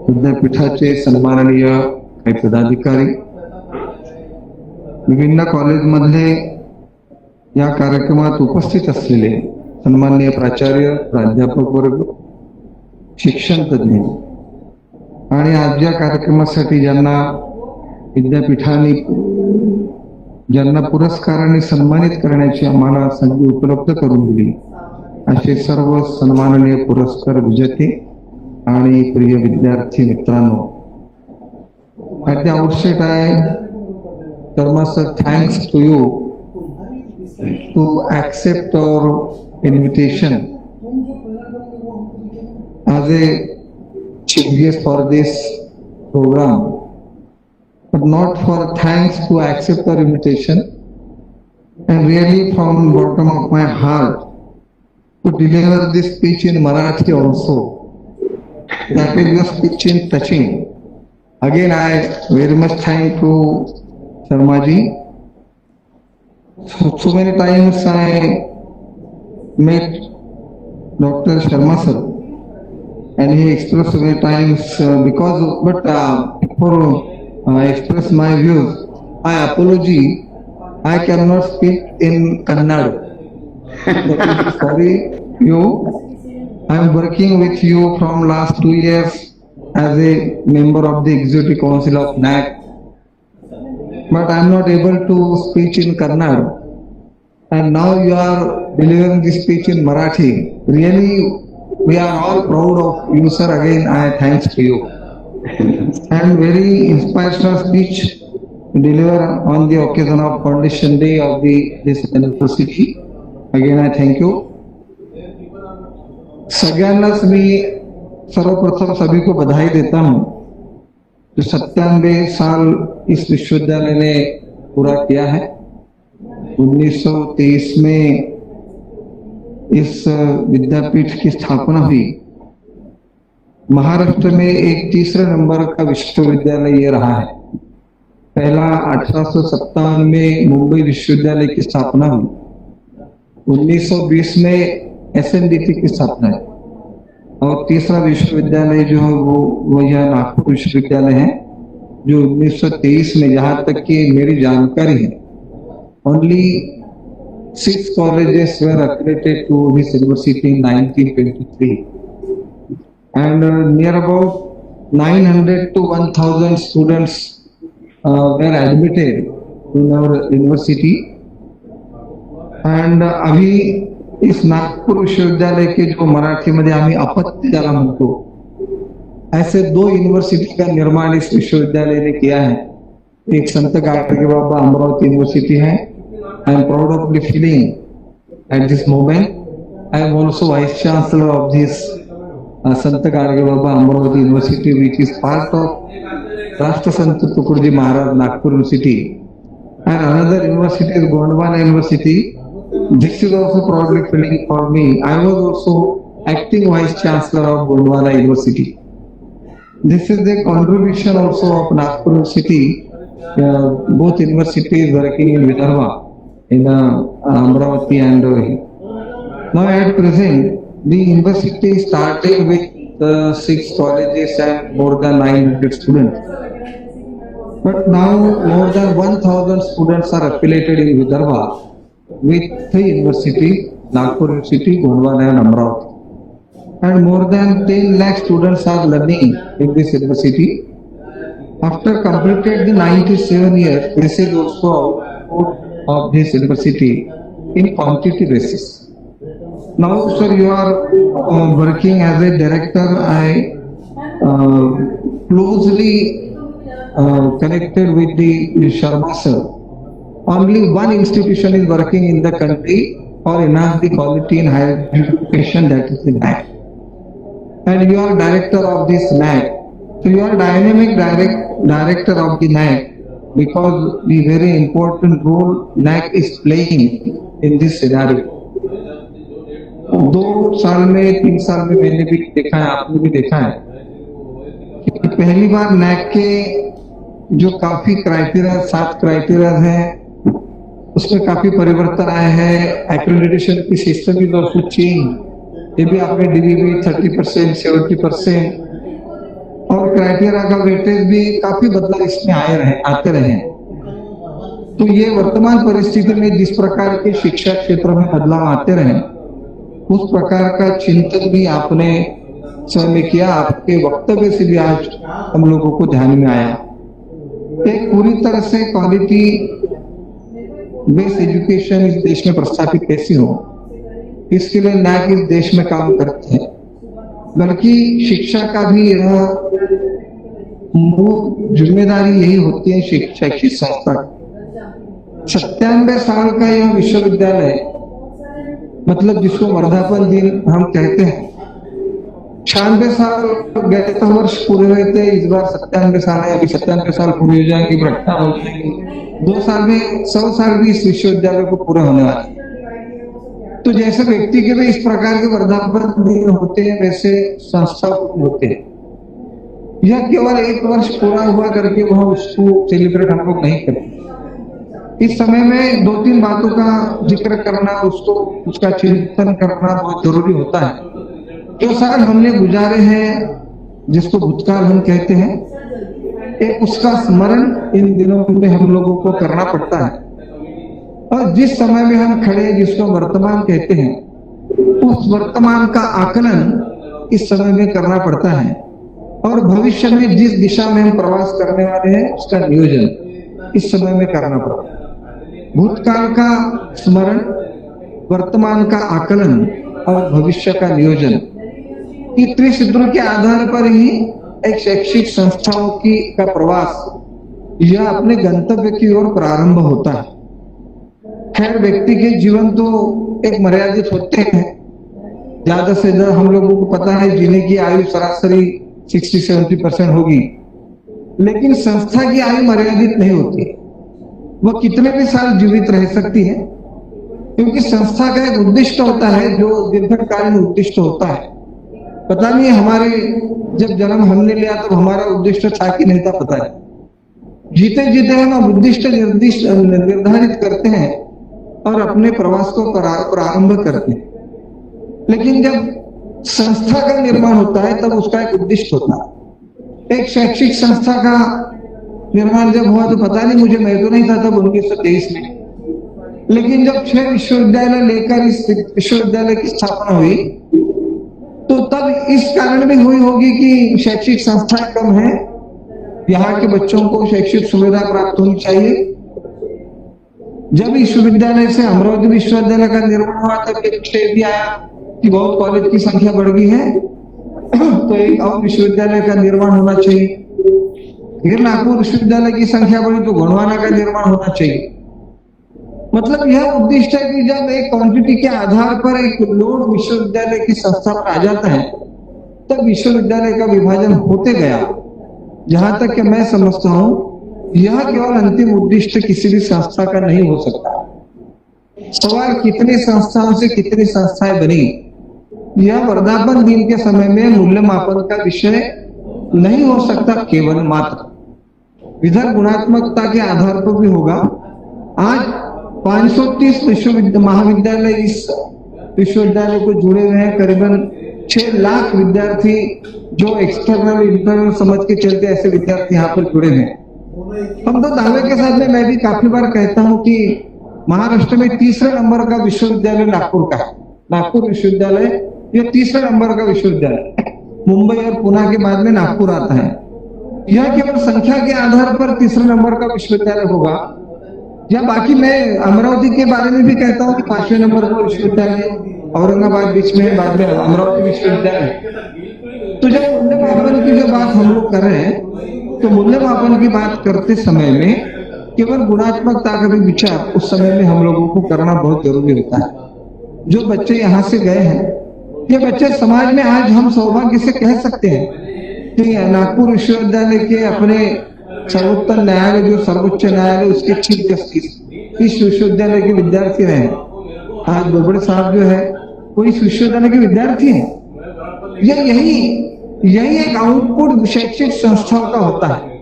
Speaker 2: विद्यापीठाचे सन्माननीय काही पदाधिकारी, विभिन्न कॉलेजमधले या कार्यक्रमात उपस्थित असलेले सन्माननीय प्राचार्य, प्राध्यापक वर्ग, शिक्षण तज्ञ आणि आज या कार्यक्रमासाठी ज्यांना विद्यापीठाने ज्यांना पुरस्काराने सन्मानित करण्याची आम्हाला संधी उपलब्ध करून दिली असे सर्व सन्माननीय पुरस्कार विजेते आणि प्रिय विद्यार्थी मित्रांनो, at the outset I must say thanks to you to accept our invitation as a chief guest for this program, but not for thanks to accept our invitation, and really from bottom of my heart to deliver this speech in Marathi also. That is your speech in touching. Again, I very much thank to Sharmaji. So many times I met Dr. Sharma sir, and he expressed many times before I express my views, I apology. I cannot speak in Kannada. Sorry, you. I am working with you from last 2 years as a member of the Executive Council of NAC, but I am not able to speak in Kannada. And now you are delivering this speech in Marathi. Really, we are all proud of you, sir. Again, I thanks to you. And very inspirational speech delivered on the occasion of Foundation Day of this university. Again, I thank you. सगळ्यांनाच मी सर्वप्रथम सभी को बधाई देता हूं जो 97 साल इस विश्वविद्यालय ने पूरा किया है। 1923 में इस विद्यापीठ की स्थापना हुई। महाराष्ट्र में एक तीसरे नंबर का विश्वविद्यालय ये रहा है। पहला 1857 में मुंबई विश्वविद्यालय की स्थापना हुई। 1920 में SNDT की स्थापना है और तीसरा विश्वविद्यालय जो है वो यह नागपुर विश्वविद्यालय है जो 1923 में, जहां तक कि मेरी जानकारी है, only 6 colleges were accredited to this university in 1923 and near about 900 to 1000 students were admitted in our university and अभी इस नागपुर विश्वविद्यालय के जो मराठी में आम्ही अपत्य ज्याला म्हणतो, ऐसे 2 यूनिवर्सिटी का निर्माण इस विश्वविद्यालय ने किया है। एक संत गाडगे बाबा अमरावती यूनिवर्सिटी है। I am proud of the feeling at this moment I am also vice chancellor of this Sant Gadge Baba Amravati university which is part of Rashtrasant Tukdoji Maharaj Nagpur university and another university is Gondwana university. This is also proudly feeling for me. I was also acting vice chancellor of Gondwana University. This is the contribution also of Nagpur University. Both universities working in Vidarbha, in Amravati and now at present the university started with 6 colleges and more than 900 students. But now more than 1000 students are affiliated in Vidarbha with 3 universities, Nagpur University, Gondwana and Amravati. And more than 10 lakh students are learning in this university. After completed the 97 years, this is also output of this university in quantity basis. Now, sir, you are working as a director. I closely connected with the Sharma sir. Only one institution is working in the country or enhance the quality in higher education, that is the NAC. And you are director of this NAC. So you are dynamic director of the NAC because the very important role NAC is playing in this scenario. 2 साल में 3 साल में मैंने भी देखा है, आपने भी देखा है कि पहली बार NAC के जो काफी क्राइटेरिया 7 क्राइटेरिया हैं उसमें काफी परिवर्तन आए हैं। एक्रेडिटेशन की सिस्टम इज ऑल्सो चेंज, ये भी आपने DVB 30%, 70% और क्राइटेरिया का वेटेज भी काफी बदलाव इसमें आते रहे। तो ये वर्तमान परिस्थिति में जिस प्रकार के शिक्षा क्षेत्र में बदलाव आते रहे उस प्रकार का चिंतन भी आपने स्वयं किया, आपके वक्तव्य से भी आज हम लोगों को ध्यान में आया। एक पूरी तरह से क्वालिटी बेस्ड एजुकेशन इस देश में प्रस्थापित कैसी हो, इसके लिए NAC इस देश में काम करते हैं। बल्कि शिक्षा का भी यह मूल जिम्मेदारी यही होती है शैक्षिक संस्था की। 97 साल का यह विश्वविद्यालय, मतलब जिसको वर्धापन दिन हम कहते हैं, 96 साल गए तो वर्ष पूरे हुए थे, इस बार 97 साल है, अभी 97 साल पूरे हो जाएंगे, 58 हो जाएंगे, 2 साल में 100 साल भी इस विश्वविद्यालय को पूरे होने वाले। तो जैसे व्यक्ति के भी इस प्रकार के वर्धापन दिन होते हैं वैसे संस्था होते हैं। यह केवल 1 वर्ष पूरा हुआ करके वह उसको सेलिब्रेट हम लोग नहीं करते। इस समय में 2-3 बातों का जिक्र करना, उसका चिंतन करना बहुत जरूरी होता है। जो साल हमने गुजारे हैं जिसको भूतकाल हम कहते हैं, एक उसका स्मरण इन दिनों में हम लोगों को करना पड़ता है। और जिस समय में हम खड़े जिसको वर्तमान कहते हैं, उस वर्तमान का आकलन इस समय में करना पड़ता है। और भविष्य में जिस दिशा में हम प्रवास करने वाले हैं उसका नियोजन इस समय में करना पड़ता है। भूतकाल का स्मरण, वर्तमान का आकलन और भविष्य का नियोजन, ये त्रिसूत्रों के आधार पर ही एक शैक्षिक संस्थाओं का प्रवास यह अपने गंतव्य की ओर प्रारंभ होता है। खैर, व्यक्ति के जीवन तो एक मर्यादित होते हैं, ज्यादा से ज्यादा हम लोगों को पता है जीने की आयु सरासरी 60-70% होगी, लेकिन संस्था की आयु मर्यादित नहीं होती, वह कितने भी साल जीवित रह सकती है, क्योंकि संस्था का एक उद्दिष्ट होता है जो दीर्घकालीन उद्दिष्ट होता है। पता नहीं हमारे जब जन्म हमने लिया तो हमारा उद्दिष्ट था कि नहीं था, पता है। जीते जीते हम उद्दिष्ट निर्धारित करते हैं और अपने प्रवास को प्रारंभ करते हैं। लेकिन जब संस्था का निर्माण होता है तब उसका एक उद्दिष्ट होता है। एक शैक्षिक संस्था का निर्माण जब हुआ तो पता नहीं, मुझे मैं तो नहीं था तब 1923 में, लेकिन जब 6 विश्वविद्यालय लेकर इस विश्वविद्यालय की स्थापना हुई तो तब इस कारण भी हुई होगी कि शैक्षिक संस्थाएं कम है, यहाँ के बच्चों को शैक्षिक सुविधा प्राप्त होनी चाहिए। जब विश्वविद्यालय से अमरावती विश्वविद्यालय का निर्माण हुआ तब एक विषय भी आया कि बहुत कॉलेज की संख्या बढ़ गई है तो एक और विश्वविद्यालय का निर्माण होना चाहिए। फिर नागपुर विश्वविद्यालय की संख्या बढ़ी तो गोंडवाना का निर्माण होना चाहिए। मतलब यह उद्दिष्ट है कि जब एक क्वांटिटी के आधार पर एक लोड विश्वविद्यालय की संस्था पर आ जाता है तब विश्वविद्यालय का विभाजन होते गया। जहां तक कि मैं समझता हूं यह केवल अंतिम उद्दिष्ट किसी भी संस्था का नहीं हो सकता। सवाल कितनी संस्थाओं से कितनी संस्थाएं बनी, यह वर्धापन दिन के समय में मूल्यमापन का विषय नहीं हो सकता, केवल मात्र इधर गुणात्मकता के आधार पर भी होगा। आज 530 महाविद्यालय इस विश्वविद्यालय को जुड़े हुए हैं, करीबन 6 लाख विद्यार्थी जो एक्सटर्नल इंटरनल समझ के चलते ऐसे विद्यार्थी यहाँ पर जुड़े हैं। हम तो दावे के साथ में मैं भी काफी बार कहता हूँ कि महाराष्ट्र में 3रे नंबर का विश्वविद्यालय नागपुर का है। नागपुर विश्वविद्यालय ये 3रे नंबर का विश्वविद्यालय, मुंबई और पुणे के बाद में नागपुर आता है। यह केवल संख्या के आधार पर 3रे नंबर का विश्वविद्यालय होगा। या बाकी मैं अमरावती के बारे में भी कहता हूँ कि 5वें नंबर का विश्वविद्यालय,
Speaker 9: औरंगाबाद बीच में, बाद में अमरावती विश्वविद्यालय। तो जब मूल्यमापन की जो बात हम लोग कर रहे हैं, तो मूल्यमापन की बात करते समय में केवल गुणात्मकता का भी विचार उस समय में हम लोगों को करना बहुत जरूरी होता है। जो बच्चे यहाँ से गए हैं, ये बच्चे समाज में आज हम सौभाग्य से कह सकते हैं कि नागपुर विश्वविद्यालय के अपने सर्वोच्च न्यायालय, जो सर्वोच्च न्यायालय, उसके चीफ जस्टिस इस विश्वविद्यालय के विद्यार्थी रहे हैं। आज बोबड़े साहब जो है वो इस विश्वविद्यालय के विद्यार्थी हैं। यही एक आउटपुट शैक्षिक संस्थाओं का होता है।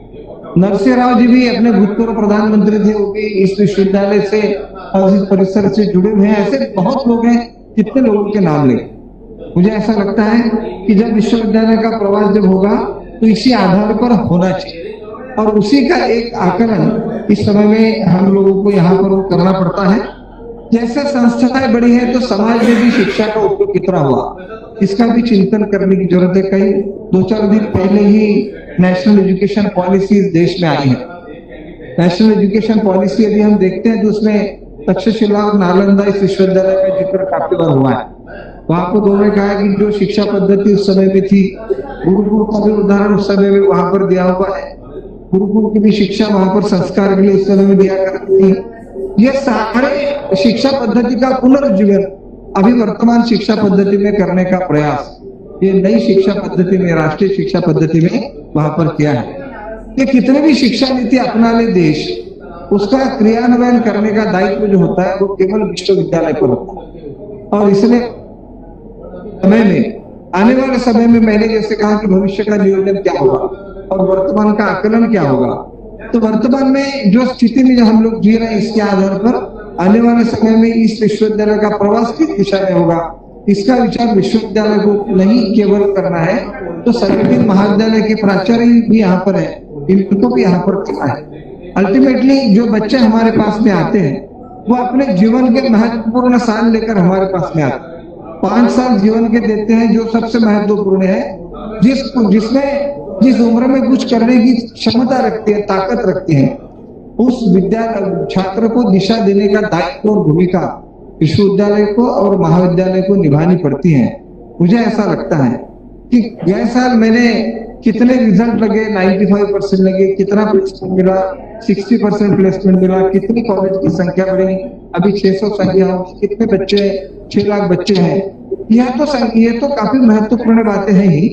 Speaker 9: नरसिंह राव जी भी अपने भूतपूर्व प्रधानमंत्री थे, वो भी इस विश्वविद्यालय से और इस परिसर से जुड़े हुए हैं। ऐसे बहुत लोग हैं, कितने लोगों के नाम ले। मुझे ऐसा लगता है कि जब विश्वविद्यालय का प्रवास जब होगा तो इसी आधार पर होना चाहिए, और उसी का एक आकलन इस समय में हम लोगों को यहाँ पर वो करना पड़ता है। जैसे संस्थाएं बड़ी है तो समाज में भी शिक्षा का उपयोग कितना हुआ, इसका भी चिंतन करने की जरूरत है। कई 2-4 दिन पहले ही नेशनल एजुकेशन पॉलिसी देश में आई है। नेशनल एजुकेशन पॉलिसी यदि हम देखते हैं तो उसमें तक्षशिला और नालंदा इस विश्वविद्यालय का जिक्र काफी बार हुआ है। वहां पर दोनों ने कहा कि जो शिक्षा पद्धति उस समय में थी, गुरुकुल का भी उदाहरण उस समय में वहां पर दिया हुआ है। गुरुकुल की भी शिक्षा वहां पर संस्कार के लिए उस समय में दिया करती थी। ये सारे शिक्षा पद्धति का पुनर्जीवन अभी वर्तमान शिक्षा पद्धति में करने का प्रयास ये नई शिक्षा पद्धति में, राष्ट्रीय शिक्षा पद्धति में वहां पर किया है। ये कितने भी शिक्षा नीति अपना ले देश, उसका क्रियान्वयन करने का दायित्व जो होता है वो केवल विश्वविद्यालय पर होता है। और इसलिए समय में, आने वाले समय में, मैंने जैसे कहा कि भविष्य का नियोजन क्या होगा और वर्तमान का आकलन क्या होगा, तो वर्तमान में जो स्थिति में जो हम लोग जी रहे हैं, इसके आधार पर आने वाले समय में इस विश्वविद्यालय का प्रवास किस दिशा में होगा, इसका विचार विश्वविद्यालय को नहीं केवल करना है, तो सभी 3 महाविद्यालय के प्राचार्य भी यहाँ पर है, इनको भी यहाँ पर करना है। अल्टीमेटली जो बच्चे हमारे पास में आते हैं वो अपने जीवन के महत्वपूर्ण साल लेकर हमारे पास में आते हैं। 5 साल जीवन के देते हैं जो सबसे महत्वपूर्ण है, जिसमें जिस उम्र में कुछ करने की क्षमता रखते हैं, ताकत रखते हैं, उस विद्यालय छात्र को दिशा देने का दायित्व और भूमिका विश्वविद्यालय को और महाविद्यालय को निभानी पड़ती है। मुझे ऐसा लगता है कि गए साल मैंने कितने रिजल्ट लगे, 95% लगे, कितना प्लेसमेंट मिला, 60% प्लेसमेंट मिला, कितनी कॉलेज की संख्या बढ़ी, अभी 600 संख्या होगी, कितने बच्चे, 6 लाख बच्चे हैं। ये तो काफी महत्वपूर्ण बातें हैं ही,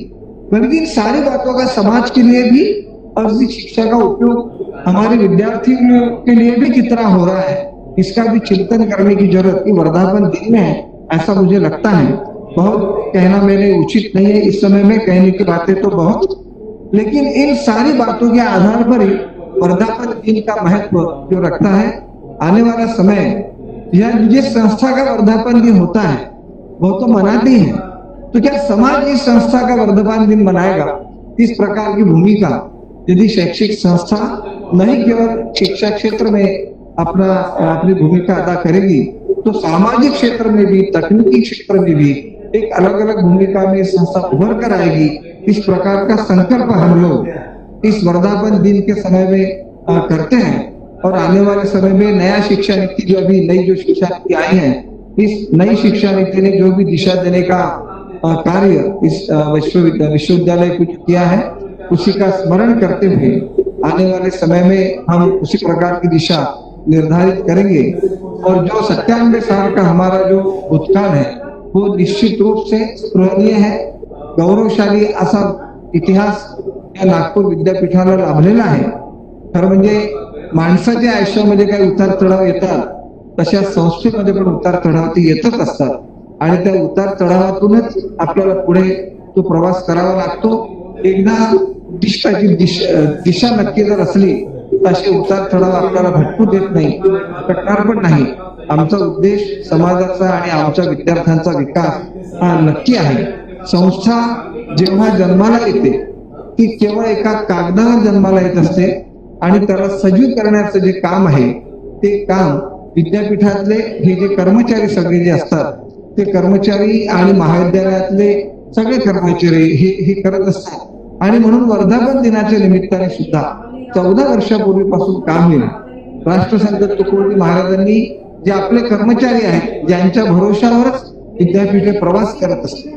Speaker 9: बल्कि इन सारी बातों का समाज के लिए भी और इस शिक्षा का उपयोग हमारे विद्यार्थियों के लिए भी कितना हो रहा है, इसका भी चिंतन करने की जरूरत की वर्धापन दिन में है, ऐसा मुझे लगता है। बहुत कहना मेरे उचित नहीं है इस समय में, कहने की बातें तो बहुत, लेकिन इन सारी बातों के आधार पर ही वर्धापन दिन का महत्व जो रखता है। आने वाला समय या जिस संस्था का वर्धापन दिन होता है वो तो मनाती है, तो क्या समाज इस संस्था का वर्धापन दिन मनाएगा? इस प्रकार की भूमिका यदि शैक्षिक संस्था नहीं केवल शिक्षा क्षेत्र में अपनी भूमिका अदा करेगी, तो सामाजिक क्षेत्र में भी, तकनीकी क्षेत्र में भी एक अलग अलग भूमिका में संस्था उभर कर आएगी। इस प्रकार का संकल्प हम लोग इस वर्धापन दिन के समय में करते हैं। और आने वाले समय में नया शिक्षा नीति जो अभी नई जो शिक्षा नीति आई है, इस नई शिक्षा नीति ने जो भी दिशा देने का कार्य इस विश्वविद्यालय को किया है, उसी का स्मरण करते हुए आने वाले समय में हम उसी प्रकार की दिशा निर्धारित करेंगे। और जो 97 साल का हमारा जो भूतकाल है वो निश्चित रूप से स्मरणीय है, गौरवशाली असा इतिहास या नागपूर विद्यापीठाला लाभलेला आहे। खरं म्हणजे माणसाच्या आयुष्यामध्ये काही उतार चढाव येतात, तशा संस्थेमध्ये पण उतार चढाव ते येतच असतात आणि त्या उतार चढावातूनच आपल्याला पुढे तो प्रवास करावा लागतो। एकदा उद्दिष्टाची दिशा नक्की जर असली तसे उतार चढाव आपल्याला भटकू देत नाही, भटकणार पण नाही। आमचा उद्देश समाजाचा आणि आमच्या विद्यार्थ्यांचा विकास हा नक्की आहे। संस्था जेव्हा जन्माला येते ती केवळ एका कागदावर जन्माला येत असते आणि त्याला सजीव करण्याचं जे काम आहे ते काम विद्यापीठातले हे जे कर्मचारी सगळे जे असतात ते कर्मचारी आणि महाविद्यालयातले सगळे कर्मचारी हे करत असतात। आणि म्हणून वर्धापन दिनाच्या निमित्ताने सुद्धा 14 वर्षापूर्वीपासून काम येईल। राष्ट्रसंत तुकडोजी महाराजांनी जे आपले कर्मचारी आहेत, ज्यांच्या भरोशावरच विद्यापीठे प्रवास करत असते.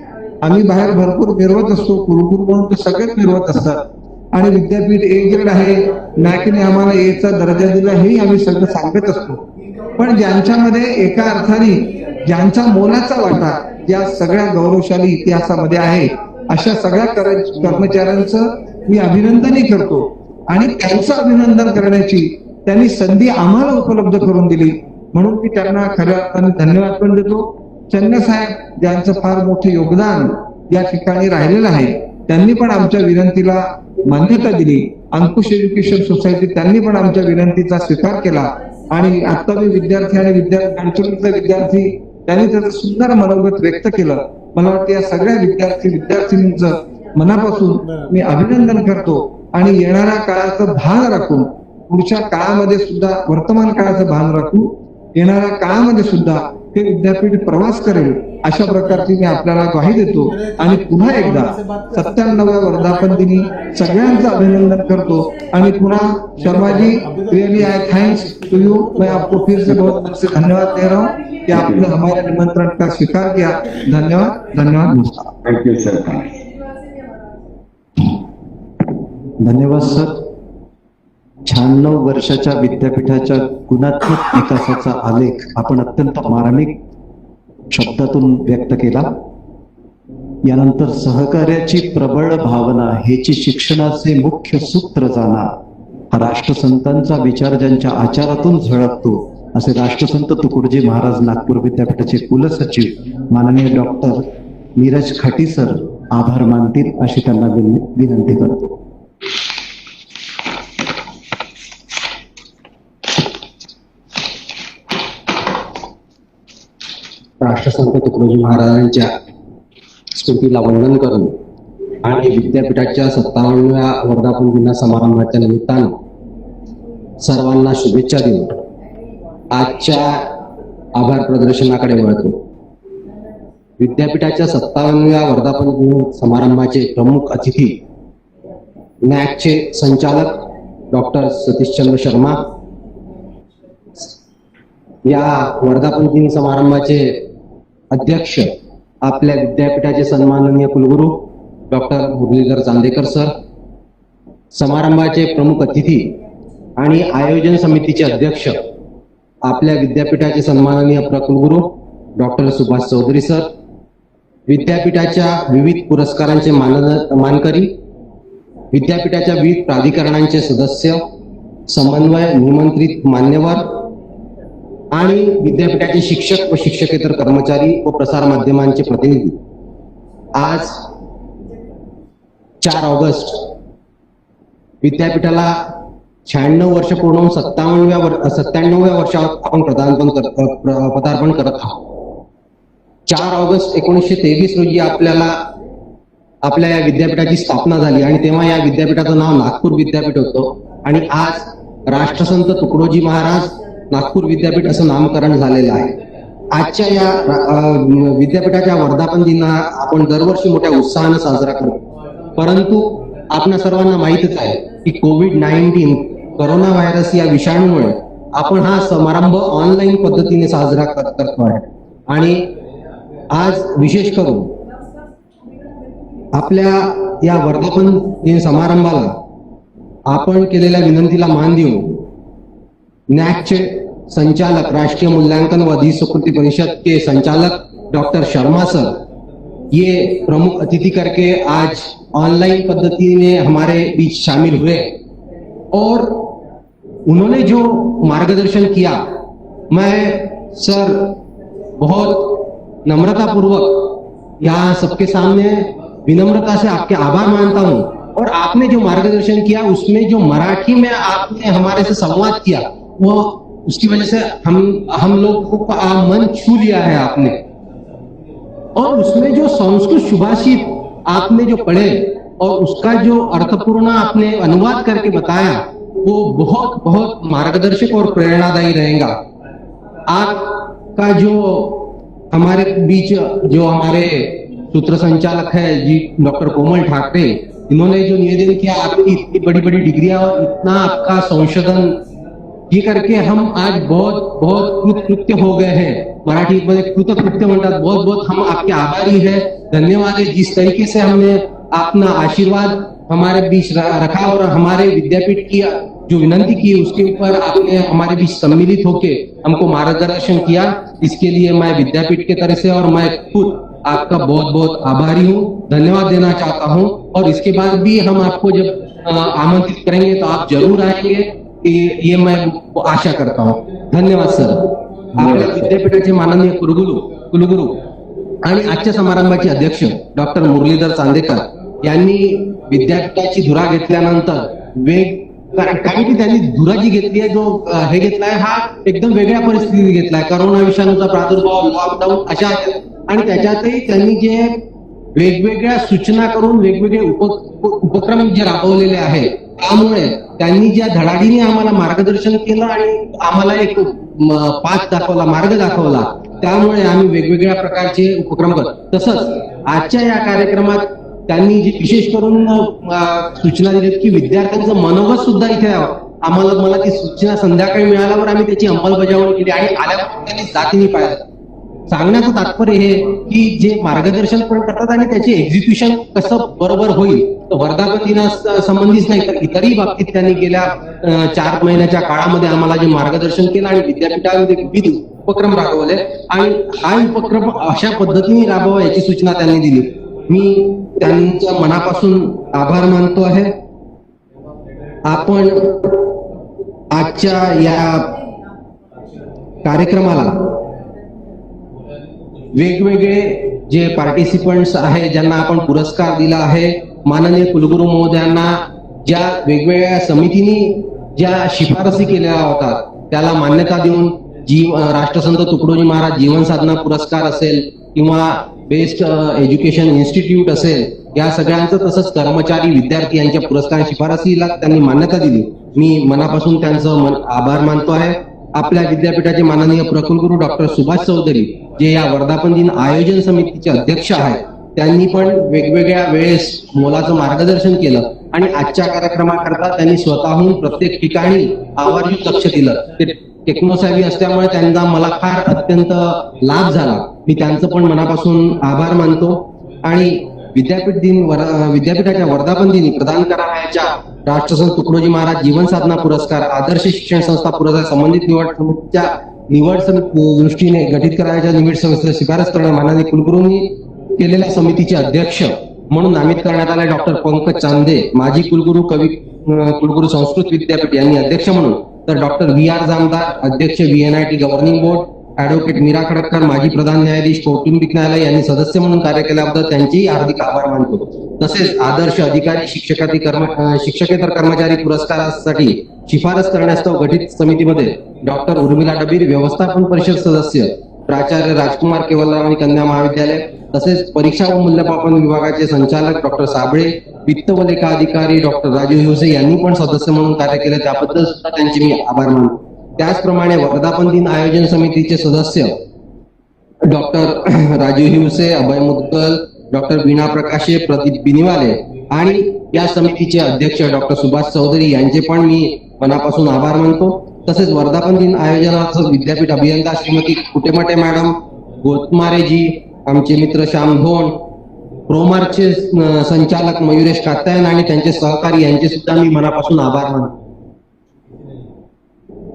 Speaker 9: आम्ही बाहेर भरपूर फिरवत असतो, कुलगुरू म्हणून ते सगळेच फिरवत असतात आणि विद्यापीठ ए ग्रेड आहे, नॅकने आम्हाला एचा दर्जा दिला, हेही आम्ही सगळं सांगत असतो. पण ज्यांच्यामध्ये एका अर्थाने ज्यांचा मोलाचा वाटा या सगळ्या गौरवशाली इतिहासामध्ये आहे, अशा सगळ्या कर्मचाऱ्यांचं मी अभिनंदनही करतो आणि त्यांचं अभिनंदन करण्याची त्यांनी संधी आम्हाला उपलब्ध करून दिली, म्हणून मी त्यांना खऱ्या अर्थाने धन्यवाद पण देतो. चन्ने साहेब ज्यांचं फार मोठं योगदान या ठिकाणी राहिलेलं आहे, त्यांनी पण आमच्या विनंतीला मान्यता दिली. अंकुश एज्युकेशन सोसायटी त्यांनी पण आमच्या विनंतीचा स्वीकार केला आणि आता मी विद्यार्थी आणि विद्यार्थी त्यांनी त्याचं सुंदर मनोगत व्यक्त केलं. मला वाटतं या सगळ्या विद्यार्थिनींचं मनापासून मी अभिनंदन करतो आणि येणाऱ्या काळाचं भान राखून, पुढच्या काळामध्ये सुद्धा, वर्तमान काळाचं भान राखून येणाऱ्या काळामध्ये सुद्धा हे विद्यापीठ प्रवास करेल, अशा प्रकारची मी आपल्याला ग्वाही देतो. आणि पुन्हा एकदा 97व्या वर्धापन दिनी सगळ्यांचं अभिनंदन करतो आणि पुन्हा Sharma ji, really I thanks to you. मैं आपको फिर से बहुत बहुत से धन्यवाद दे रहा हूँ कि आपने हमारे निमंत्रण का स्वीकार किया. धन्यवाद धन्यवाद.
Speaker 8: Thank you sir.
Speaker 1: धन्यवाद सर. 96 वर्षाच्या विद्यापीठाच्या गुणात्मक विकासाचा आलेख आपण अत्यंत मार्मिक शब्दातून व्यक्त केला. यानंतर सहकार्याची प्रबळ भावना हेची शिक्षणाचे मुख्य सूत्र जाणार, हा राष्ट्रसंतांचा विचार ज्यांच्या आचारातून झळकतो, असे राष्ट्रसंत तुकडोजी महाराज नागपूर विद्यापीठाचे कुलसचिव माननीय डॉक्टर नीरज खाटी सर आभार मानतील अशी त्यांना विनंती करतो.
Speaker 10: राष्ट्रसंत तुकडोजी महाराजांच्या स्मृतीला वंदन करून आणि विद्यापीठाच्या 57व्या वर्धापन दिन समारंभाच्या निमित्तानं सर्वांना शुभेच्छा देऊन आजच्या आभार प्रदर्शनाकडे वळतो. विद्यापीठाच्या 57व्या वर्धापन दिन समारंभाचे प्रमुख अतिथी नॅकचे संचालक डॉक्टर सतीशचंद्र शर्मा, या वर्धापन दिन समारंभाचे अध्यक्ष आपल्या विद्यापीठाचे सन्माननीय कुलगुरू डॉक्टर मुरलीधर चांदेकर सर, समारंभाचे प्रमुख अतिथी आणि आयोजन समितीचे अध्यक्ष आपल्या विद्यापीठाचे सन्माननीय प्रकुलगुरू डॉक्टर सुभाष चौधरी सर, विद्यापीठाच्या विविध पुरस्कारांचे मानकरी, विद्यापीठाच्या विविध प्राधिकरणांचे सदस्य, समन्वय निमंत्रित मान्यवर आणि विद्यापीठाचे शिक्षक व शिक्षकेतर कर्मचारी व प्रसार माध्यमांचे प्रतिनिधी. आज 4 ऑगस्ट विद्यापीठाला 96 वर्ष पूर्ण होऊन 97व्या वर्षात आपण पदार्पण करत आहोत. 4 ऑगस्ट 1923 रोजी आपल्या या विद्यापीठाची स्थापना झाली आणि तेव्हा या विद्यापीठाचं नाव नागपूर विद्यापीठ होतं आणि आज राष्ट्रसंत तुकडोजी महाराज नागपूर विद्यापीठ असं नामकरण झालेलं आहे. आजच्या या विद्यापीठाच्या वर्धापन दिन आपण दरवर्षी मोठ्या उत्साहानं साजरा करतो, परंतु आपल्या सर्वांना माहीतच आहे की कोविड-19 कोरोना व्हायरस या विषाणूमुळे आपण हा समारंभ ऑनलाईन पद्धतीने साजरा करतो आहे. आणि आज विशेष करून आपल्या या वर्धापन दिन समारंभाला आपण केलेल्या विनंतीला मान देऊन नॅकचे संचालक, राष्ट्रीय मूल्यांकन व अधिस्वीकृति परिषद के संचालक डॉक्टर शर्मा सर, ये प्रमुख अतिथि करके आज ऑनलाइन पद्धति में हमारे बीच शामिल हुए और उन्होंने जो मार्गदर्शन किया, मैं सर बहुत नम्रतापूर्वक यहाँ सबके सामने विनम्रता से आपके आभार मानता हूँ. और आपने जो मार्गदर्शन किया उसमें जो मराठी में आपने हमारे से संवाद किया, वो उसकी वजह से हम लोगों का मन छू लिया है आपने. और उसमें जो संस्कृत सुभाषित आपने जो पढ़े और उसका जो अर्थपूर्ण आपने अनुवाद करके बताया, वो बहुत बहुत मार्गदर्शक और प्रेरणादायी रहेगा. आपका जो हमारे बीच जो हमारे सूत्र संचालक है जी डॉक्टर कोमल ठाकरे, इन्होंने जो निवेदन किया, आपकी इतनी बड़ी बड़ी डिग्रियां और इतना आपका संशोधन ये करके हम आज बहुत बहुत कृतकृत्य हो गए हैं। मराठी में कृतकृत्य म्हणतात, बहुत बहुत हम आपके आभारी है, धन्यवाद है। जिस तरीके से हमने अपना आशीर्वाद हमारे बीच रखा और हमारे विद्यापीठ की जो विनंती की उसके ऊपर आपने हमारे बीच सम्मिलित होके हमको मार्गदर्शन किया, इसके लिए मैं विद्यापीठ के तरफ से और मैं खुद आपका बहुत बहुत आभारी हूँ, धन्यवाद देना चाहता हूँ। और इसके बाद भी हम आपको जब आमंत्रित करेंगे तो आप जरूर आएंगे, ये मैं आशा करता हूँ। धन्यवाद सर। आपल्या विद्यापीठाचे माननीय कुलगुरू आणि आजच्या समारंभाचे अध्यक्ष डॉक्टर मुरलीधर चांदेकर यांनी विद्यापीठाची धुरा घेतल्यानंतर कारण की त्यांनी धुरा जी घेतली आहे, जो हे घेतलाय हा एकदम वेगळ्या परिस्थितीत घेतलाय, करोना विषाणूचा प्रादुर्भाव, लॉकडाऊन अशा, आणि त्याच्यातही त्यांनी जे वेगवेगळ्या सूचना करून वेगवेगळे उपक्रम जे राबवलेले आहे, त्यामुळे त्यांनी ज्या धडाडीने आम्हाला मार्गदर्शन केलं आणि आम्हाला एक पाथ दाखवला, मार्ग दाखवला, त्यामुळे आम्ही वेगवेगळ्या प्रकारचे उपक्रम करतो। तसंच आजच्या या कार्यक्रमात त्यांनी जी विशेष करून सूचना दिलीत की विद्यार्थ्यांचं मनोगत सुद्धा इथे आम्हाला, मला ती सूचना संध्याकाळी मिळाल्यावर आम्ही त्याची अंमलबजावणी केली आणि आल्यावर त्यांनी जातीने पाहिलं। सांगण्याचं तात्पर्य हे की जे मार्गदर्शन पण करतात आणि त्याचे एक्झिक्युशन कसं बरोबर होईल, तर वर्धापन दिना संबंधीच नाही तर इतरही बाबतीत त्यांनी गेल्या 4 महिन्याच्या काळामध्ये आम्हाला जे मार्गदर्शन केलं आणि विद्यापीठामध्ये विविध उपक्रम राबवले आणि हा उपक्रम अशा पद्धतीने राबवा याची सूचना त्यांनी दिली। मी त्यांच्या मनापासून आभार मानतो आहे। आपण आजच्या या कार्यक्रमाला वेगवेगळे जे पार्टिसिपंट्स आहे, ज्यांना आपण पुरस्कार दिला आहे, माननीय कुलगुरू महोदयांना ज्या वेगवेगळ्या समितीने ज्या शिफारसी केल्या होतात त्याला मान्यता देऊन राष्ट्रसंत तुकडोजी महाराज जीवन साधना पुरस्कार असेल किंवा बेस्ट एज्युकेशन इन्स्टिट्यूट असेल, या सगळ्यांचं, तसंच कर्मचारी विद्यार्थी यांच्या पुरस्कार शिफारसीला त्यांनी मान्यता दिली। मी मनापासून त्यांचं आभार मानतो आहे। आपल्या विद्यापीठाचे माननीय प्रकुलगुरू डॉक्टर सुभाष चौधरी, जे या वर्धापन दिन आयोजन समितीचे अध्यक्ष आहेत, त्यांनी पण वेगवेगळ्या वेळेस मोलाचं मार्गदर्शन केलं आणि आजच्या कार्यक्रमाकरता त्यांनी स्वतःहून प्रत्येक ठिकाणी आवर्जून लक्ष दिलं। ते टेक्नोसॅव्ही असल्यामुळे त्यांचा मला फार अत्यंत लाभ झाला। मी त्यांचं पण मनापासून आभार मानतो आणि विद्यापीठाच्या वर्धापन दिनी प्रदान करावयाच्या राष्ट्रसंत तुकडोजी महाराज जीवन साधना पुरस्कार, आदर्श शिक्षण संस्था पुरस्कार संबंधित निवड समितीच्या दृष्टीने गठीत करावयाच्या निवड समितीला शिफारस करण्या माननीय कुलगुरूंनी केलेल्या समितीचे अध्यक्ष म्हणून नामित करण्यात आले डॉक्टर पंकज चांदे, माजी कुलगुरू संस्कृत विद्यापीठ यांनी अध्यक्ष म्हणून, तर डॉक्टर VR जामदार अध्यक्ष VNIT governing board, advocate Meera Khadkar माजी प्रधान न्यायाधीश कौटुंबिक न्यायालय यांनी सदस्य म्हणून कार्य केल्याबद्दल त्यांचेही हार्दिक आभार मानतो। तसेच आदर्श अधिकारी शिक्षकेतर कर्मचारी पुरस्कारासाठी शिफारस करण्यास्तव गठीत समितीमध्ये डॉक्टर उर्मिला डबीर व्यवस्थापन परिषद सदस्य, प्राचार्य राजकुमार केवलराव कन्या महाविद्यालय, तसेच परीक्षा व मूल्यमापन विभागाचे संचालक डॉक्टर साबळे, वित्त व लेखा अधिकारी डॉक्टर राजू हिवसे यांनी पण सदस्य म्हणून कार्य केले, त्याबद्दल सुद्धा त्यांचे मी आभार मानतो। त्याचप्रमाणे वर्धापन दिन आयोजन समितीचे सदस्य डॉक्टर राजू हिवसे, अभय मुद्गल, डॉक्टर वीणा प्रकाशे, प्रदीप बिनिवाले आणि या समितीचे अध्यक्ष डॉक्टर सुभाष चौधरी यांचे पण मी मनापासून आभार मानतो। तसेच वर्धापन दिन आयोजनाचं विद्यापीठ अभियंता श्रीमती कुटेमाटे मॅडम, गोतमारेजी, आमचे मित्र श्याम धोंड, प्रोमार्कचे संचालक मयुरेश कात्यायन आणि त्यांचे सहकारी यांचे सुद्धा मी मनापासून आभार मानतो।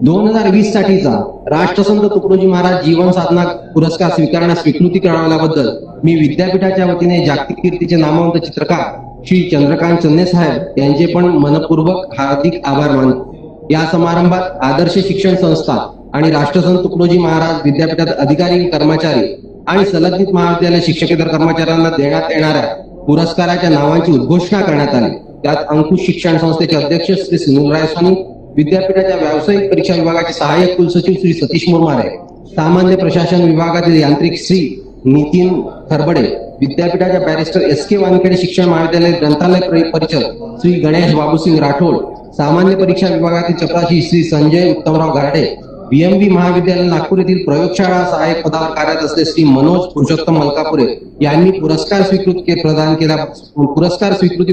Speaker 10: 2020 साठीचा राष्ट्रसंत तुकडोजी महाराज जीवन साधना पुरस्कार स्वीकारण्यास स्वीकृती कळवल्याबद्दल मी विद्यापीठाच्या वतीने जागतिक कीर्तीचे नामवंत चित्रकार श्री चंद्रकांत चन्ने साहेब यांचे पण मनपूर्वक हार्दिक आभार मानतो। या समारंभात आदर्श शिक्षण संस्था आणि राष्ट्रसंत तुकडोजी महाराज विद्यापीठात अधिकारी, कर्मचारी आणि संलग्नित महाविद्यालय शिक्षकेतर कर्मचाऱ्यांना देण्यात येणाऱ्या पुरस्काराच्या नावांची उद्घोषणा करण्यात आली। त्यात अंकुश शिक्षण संस्थेचे अध्यक्ष श्री सुनील रायस्वामी, विद्यापीठाच्या व्यावसायिक परीक्षा विभागाचे सहाय्यक कुलसचिव श्री सतीश मुरमारे, सामान्य प्रशासन विभागातील यांत्रिक श्री नितीन खरबडे, विद्यापीठाच्या बॅरिस्टर SK वानखेडे शिक्षण महाविद्यालय ग्रंथालय परिषद श्री गणेश बाबूसिंग राठोड, सामान्य परीक्षा विभागातील चपराशी श्री संजय उत्तमराव गारडे, BMB महाविद्यालय नागपूर येथील प्रयोगशाळा सहाय्यक पदावर कार्यरत असलेले श्री मनोज पुरुषोत्तम मलकापुरे यांनी पुरस्कार स्वीकृती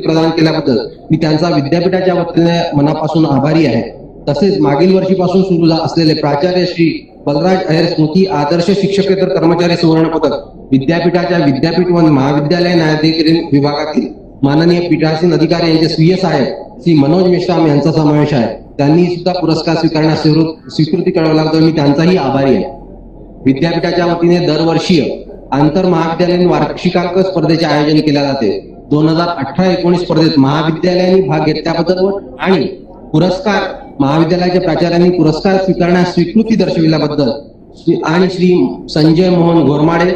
Speaker 10: प्रदान केल्याबद्दल मी त्यांचा विद्यापीठाच्या वतीने मनापासून आभारी आहे। तसेच मागील वर्षीपासून सुरू असलेले प्राचार्य श्री बलराज अय्यर स्मृती आदर्श शिक्षकेतर कर्मचारी सुवर्ण पदक विद्यापीठाच्या विद्यापीठ व महाविद्यालय न्यायाधिकरण विभागातील माननीय पीठासीन अधिकारी यांचे स्वीय सहाय्यक श्री मनोज मेश्राम यांचा समावेश आहे. त्यांनी सुद्धा पुरस्कार स्वीकारण्यास स्वीकृती कळवल्याबद्दल मी त्यांचाही आभारी आहे. विद्यापीठाच्या वतीने दरवर्षीय आंतर महाविद्यालयीन वार्षिकांक स्पर्धेचे आयोजन केले जाते. 2018-19 स्पर्धेत महाविद्यालयांनी भाग घेतल्याबद्दल आणि पुरस्कार महाविद्यालयाच्या प्राचार्यांनी पुरस्कार स्वीकारण्यास स्वीकृती दर्शविल्याबद्दल आणि श्री संजय मोहन घोरमाडे,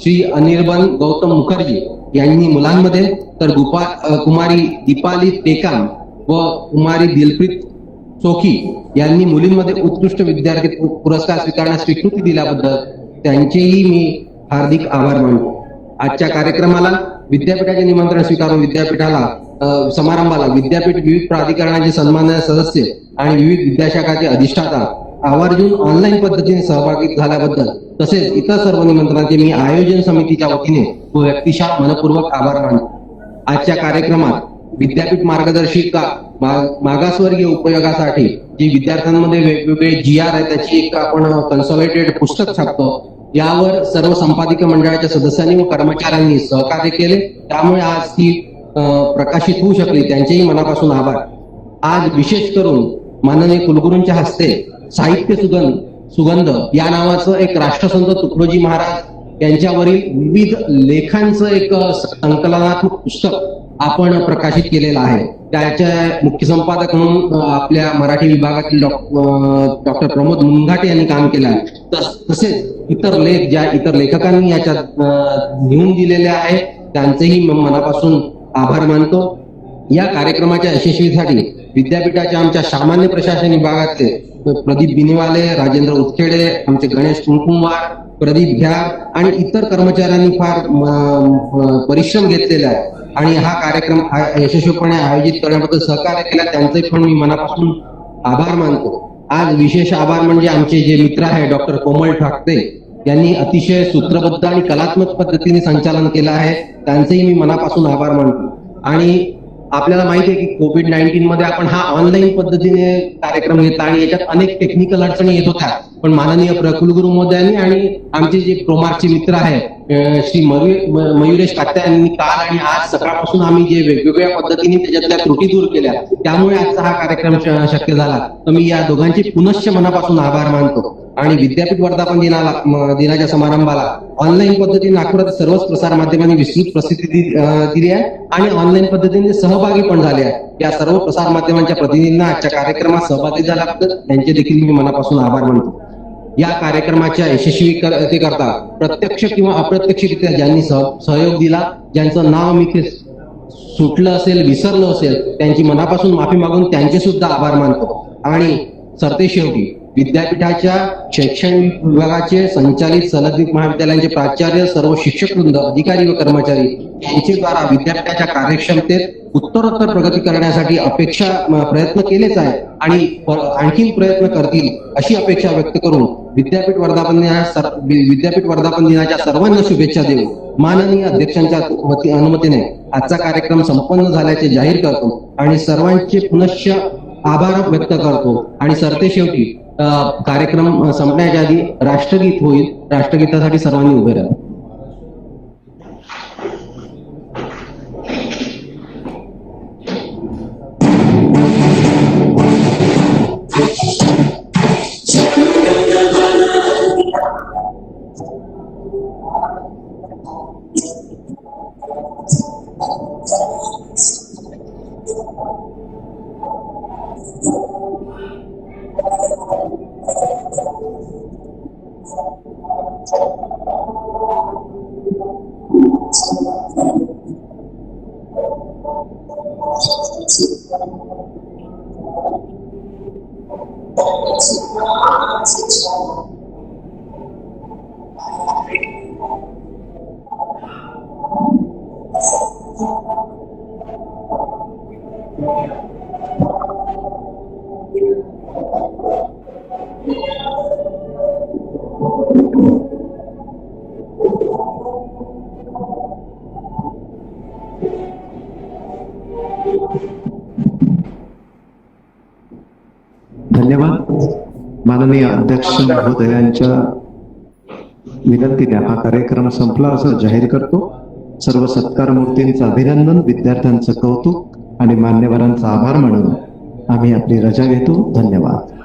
Speaker 10: श्री अनिर्बन गौतम मुखर्जी यांनी मुलांमध्ये तर कुमारी दीपाली टेकाम व कुमारी दिलप्रीत चोखी यांनी मुलींमध्ये उत्कृष्ट विद्यार्थी पुरस्कार स्वीकारण्यास स्वीकृती दिल्याबद्दल त्यांचेही मी हार्दिक आभार मानतो. आजच्या कार्यक्रमाला विद्यापीठाचे निमंत्रण स्वीकारून विद्यापीठाला समारंभाला विद्यापीठ विविध प्राधिकरणाचे सन्माननीय सदस्य आणि विविध विद्याशाखाचे अधिष्ठाता आवर्जून ऑनलाईन पद्धतीने सहभागी झाल्याबद्दल तसेच इतर सर्व निमंत्रणांचे मी आयोजन समितीच्या वतीने व व्यक्तिशः मनपूर्वक आभार मानतो. आजच्या कार्यक्रमात विद्यापीठ मार्गदर्शिका मागासवर्गीय उपयोगासाठी जी विद्यार्थ्यांमध्ये वेगवेगळे GR आहे त्याची एक आपण कन्सॉलिडेटेड पुस्तक छापतो. यावर सर्व संपादक मंडळाच्या सदस्यांनी व कर्मचाऱ्यांनी सहकार्य केले, त्यामुळे आज ती प्रकाशित होऊ शकली. त्यांचेही मनापासून आभार. आज विशेष करून माननीय कुलगुरूंच्या हस्ते साहित्य सुगंध या नावाचं एक राष्ट्रसंत तुकडोजी महाराज यांच्यावरील विविध लेखांचं एक संकलनात्मक पुस्तक आपण प्रकाशित केलेलं आहे. त्याच्या मुख्य संपादक म्हणून आपल्या मराठी विभागातील डॉक्टर प्रमोद मुनघाटे यांनी काम केलं आहे. तसेच इतर लेख ज्या इतर लेखकांनी याच्यात लिहून दिलेले आहे त्यांचेही मनापासून आभार मानतो. या कार्यक्रमाच्या यशस्वीसाठी विद्यापीठाच्या आमच्या सामान्य प्रशासन विभागातले प्रदीप बिनीवाले, राजेंद्र उत्खेडे, आमचे गणेश कुंकुमवार, प्रदीप घ्यार आणि इतर कर्मचाऱ्यांनी फार परिश्रम घेतलेला आहे आणि हा कार्यक्रम यशस्वीपणे आयोजित करण्याबद्दल सहकार्य केला त्यांचे पण मी मनापासून आभार मानतो. आज विशेष आभार म्हणजे आमचे जे मित्र आहे डॉक्टर कोमल ठाकरे यांनी अतिशय सूत्रबद्ध आणि कलात्मक पद्धतीने संचालन केलं आहे, त्यांचेही मी मनापासून आभार मानतो. आणि आपल्याला माहिती आहे की कोविड-19 मध्ये आपण हा ऑनलाईन पद्धतीने कार्यक्रम घेतला आणि याच्यात अनेक टेक्निकल अडचणी येत होत्या, पण माननीय कुलगुरू महोदयांनी आणि आमचे जे प्रोमार्कचे मित्र आहे श्री मयुरेश कात्या यांनी काल आणि आज सकाळपासून आम्ही जे वेगवेगळ्या पद्धतीने त्याच्यातल्या त्रुटी दूर केल्या त्यामुळे आजचा हा कार्यक्रम शक्य झाला. तर मी या दोघांचे पुनश्च मनापासून आभार मानतो. आणि विद्यापीठ वर्धापन दिनाच्या समारंभाला ऑनलाईन पद्धतीने नागपुरात सर्वच प्रसार माध्यमांनी विस्तृत प्रसिद्धी दिली आहे आणि ऑनलाईन पद्धतीने सहभागी पण झाले आहे. या सर्व प्रसार माध्यमांच्या प्रतिनिधींना आजच्या कार्यक्रमात सहभागी झाल्याबद्दल त्यांचे देखील मी मनापासून आभार मानतो. या कार्यक्रमाच्या यशस्वीतेकरता प्रत्यक्ष किंवा अप्रत्यक्षरित्या ज्यांनी सहयोग दिला, ज्यांचं नाव मी ते सुटलं असेल, विसरलं असेल, त्यांची मनापासून माफी मागून त्यांचे सुद्धा आभार मानतो. आणि सरतेशेवटी विद्यापीठाच्या शैक्षणिक विभागाचे संचालित संलग्नित महाविद्यालयांचे प्राचार्य, सर्व शिक्षक वृंद, अधिकारी व कर्मचारी यांचे द्वारा विद्यापीठाच्या कार्यक्षमतेत उत्तरोत्तर प्रगती करण्यासाठी प्रयत्न केलेच आहे आणि आणखी प्रयत्न करतील अशी अपेक्षा व्यक्त करून विद्यापीठ वर्धापन दिनाच्या सर्वांना शुभेच्छा देऊ. माननीय अध्यक्षांच्या अनुमतीने आजचा कार्यक्रम संपन्न झाल्याचे जाहीर करतो आणि सर्वांचे पुनश्च आभार व्यक्त करतो. आणि सरतेशेवटी कार्यक्रम संपण्याच्या आधी राष्ट्रगीत होईल. राष्ट्रगीतासाठी सर्वांनी उभे राहा.
Speaker 1: माननीय अध्यक्ष महोदयांच्या विनंतीने हा कार्यक्रम संपला असं जाहीर करतो. सर्व सत्कार मूर्तींचं अभिनंदन, विद्यार्थ्यांचं कौतुक आणि मान्यवरांचा आभार मानून आम्ही आपली रजा घेतो. धन्यवाद.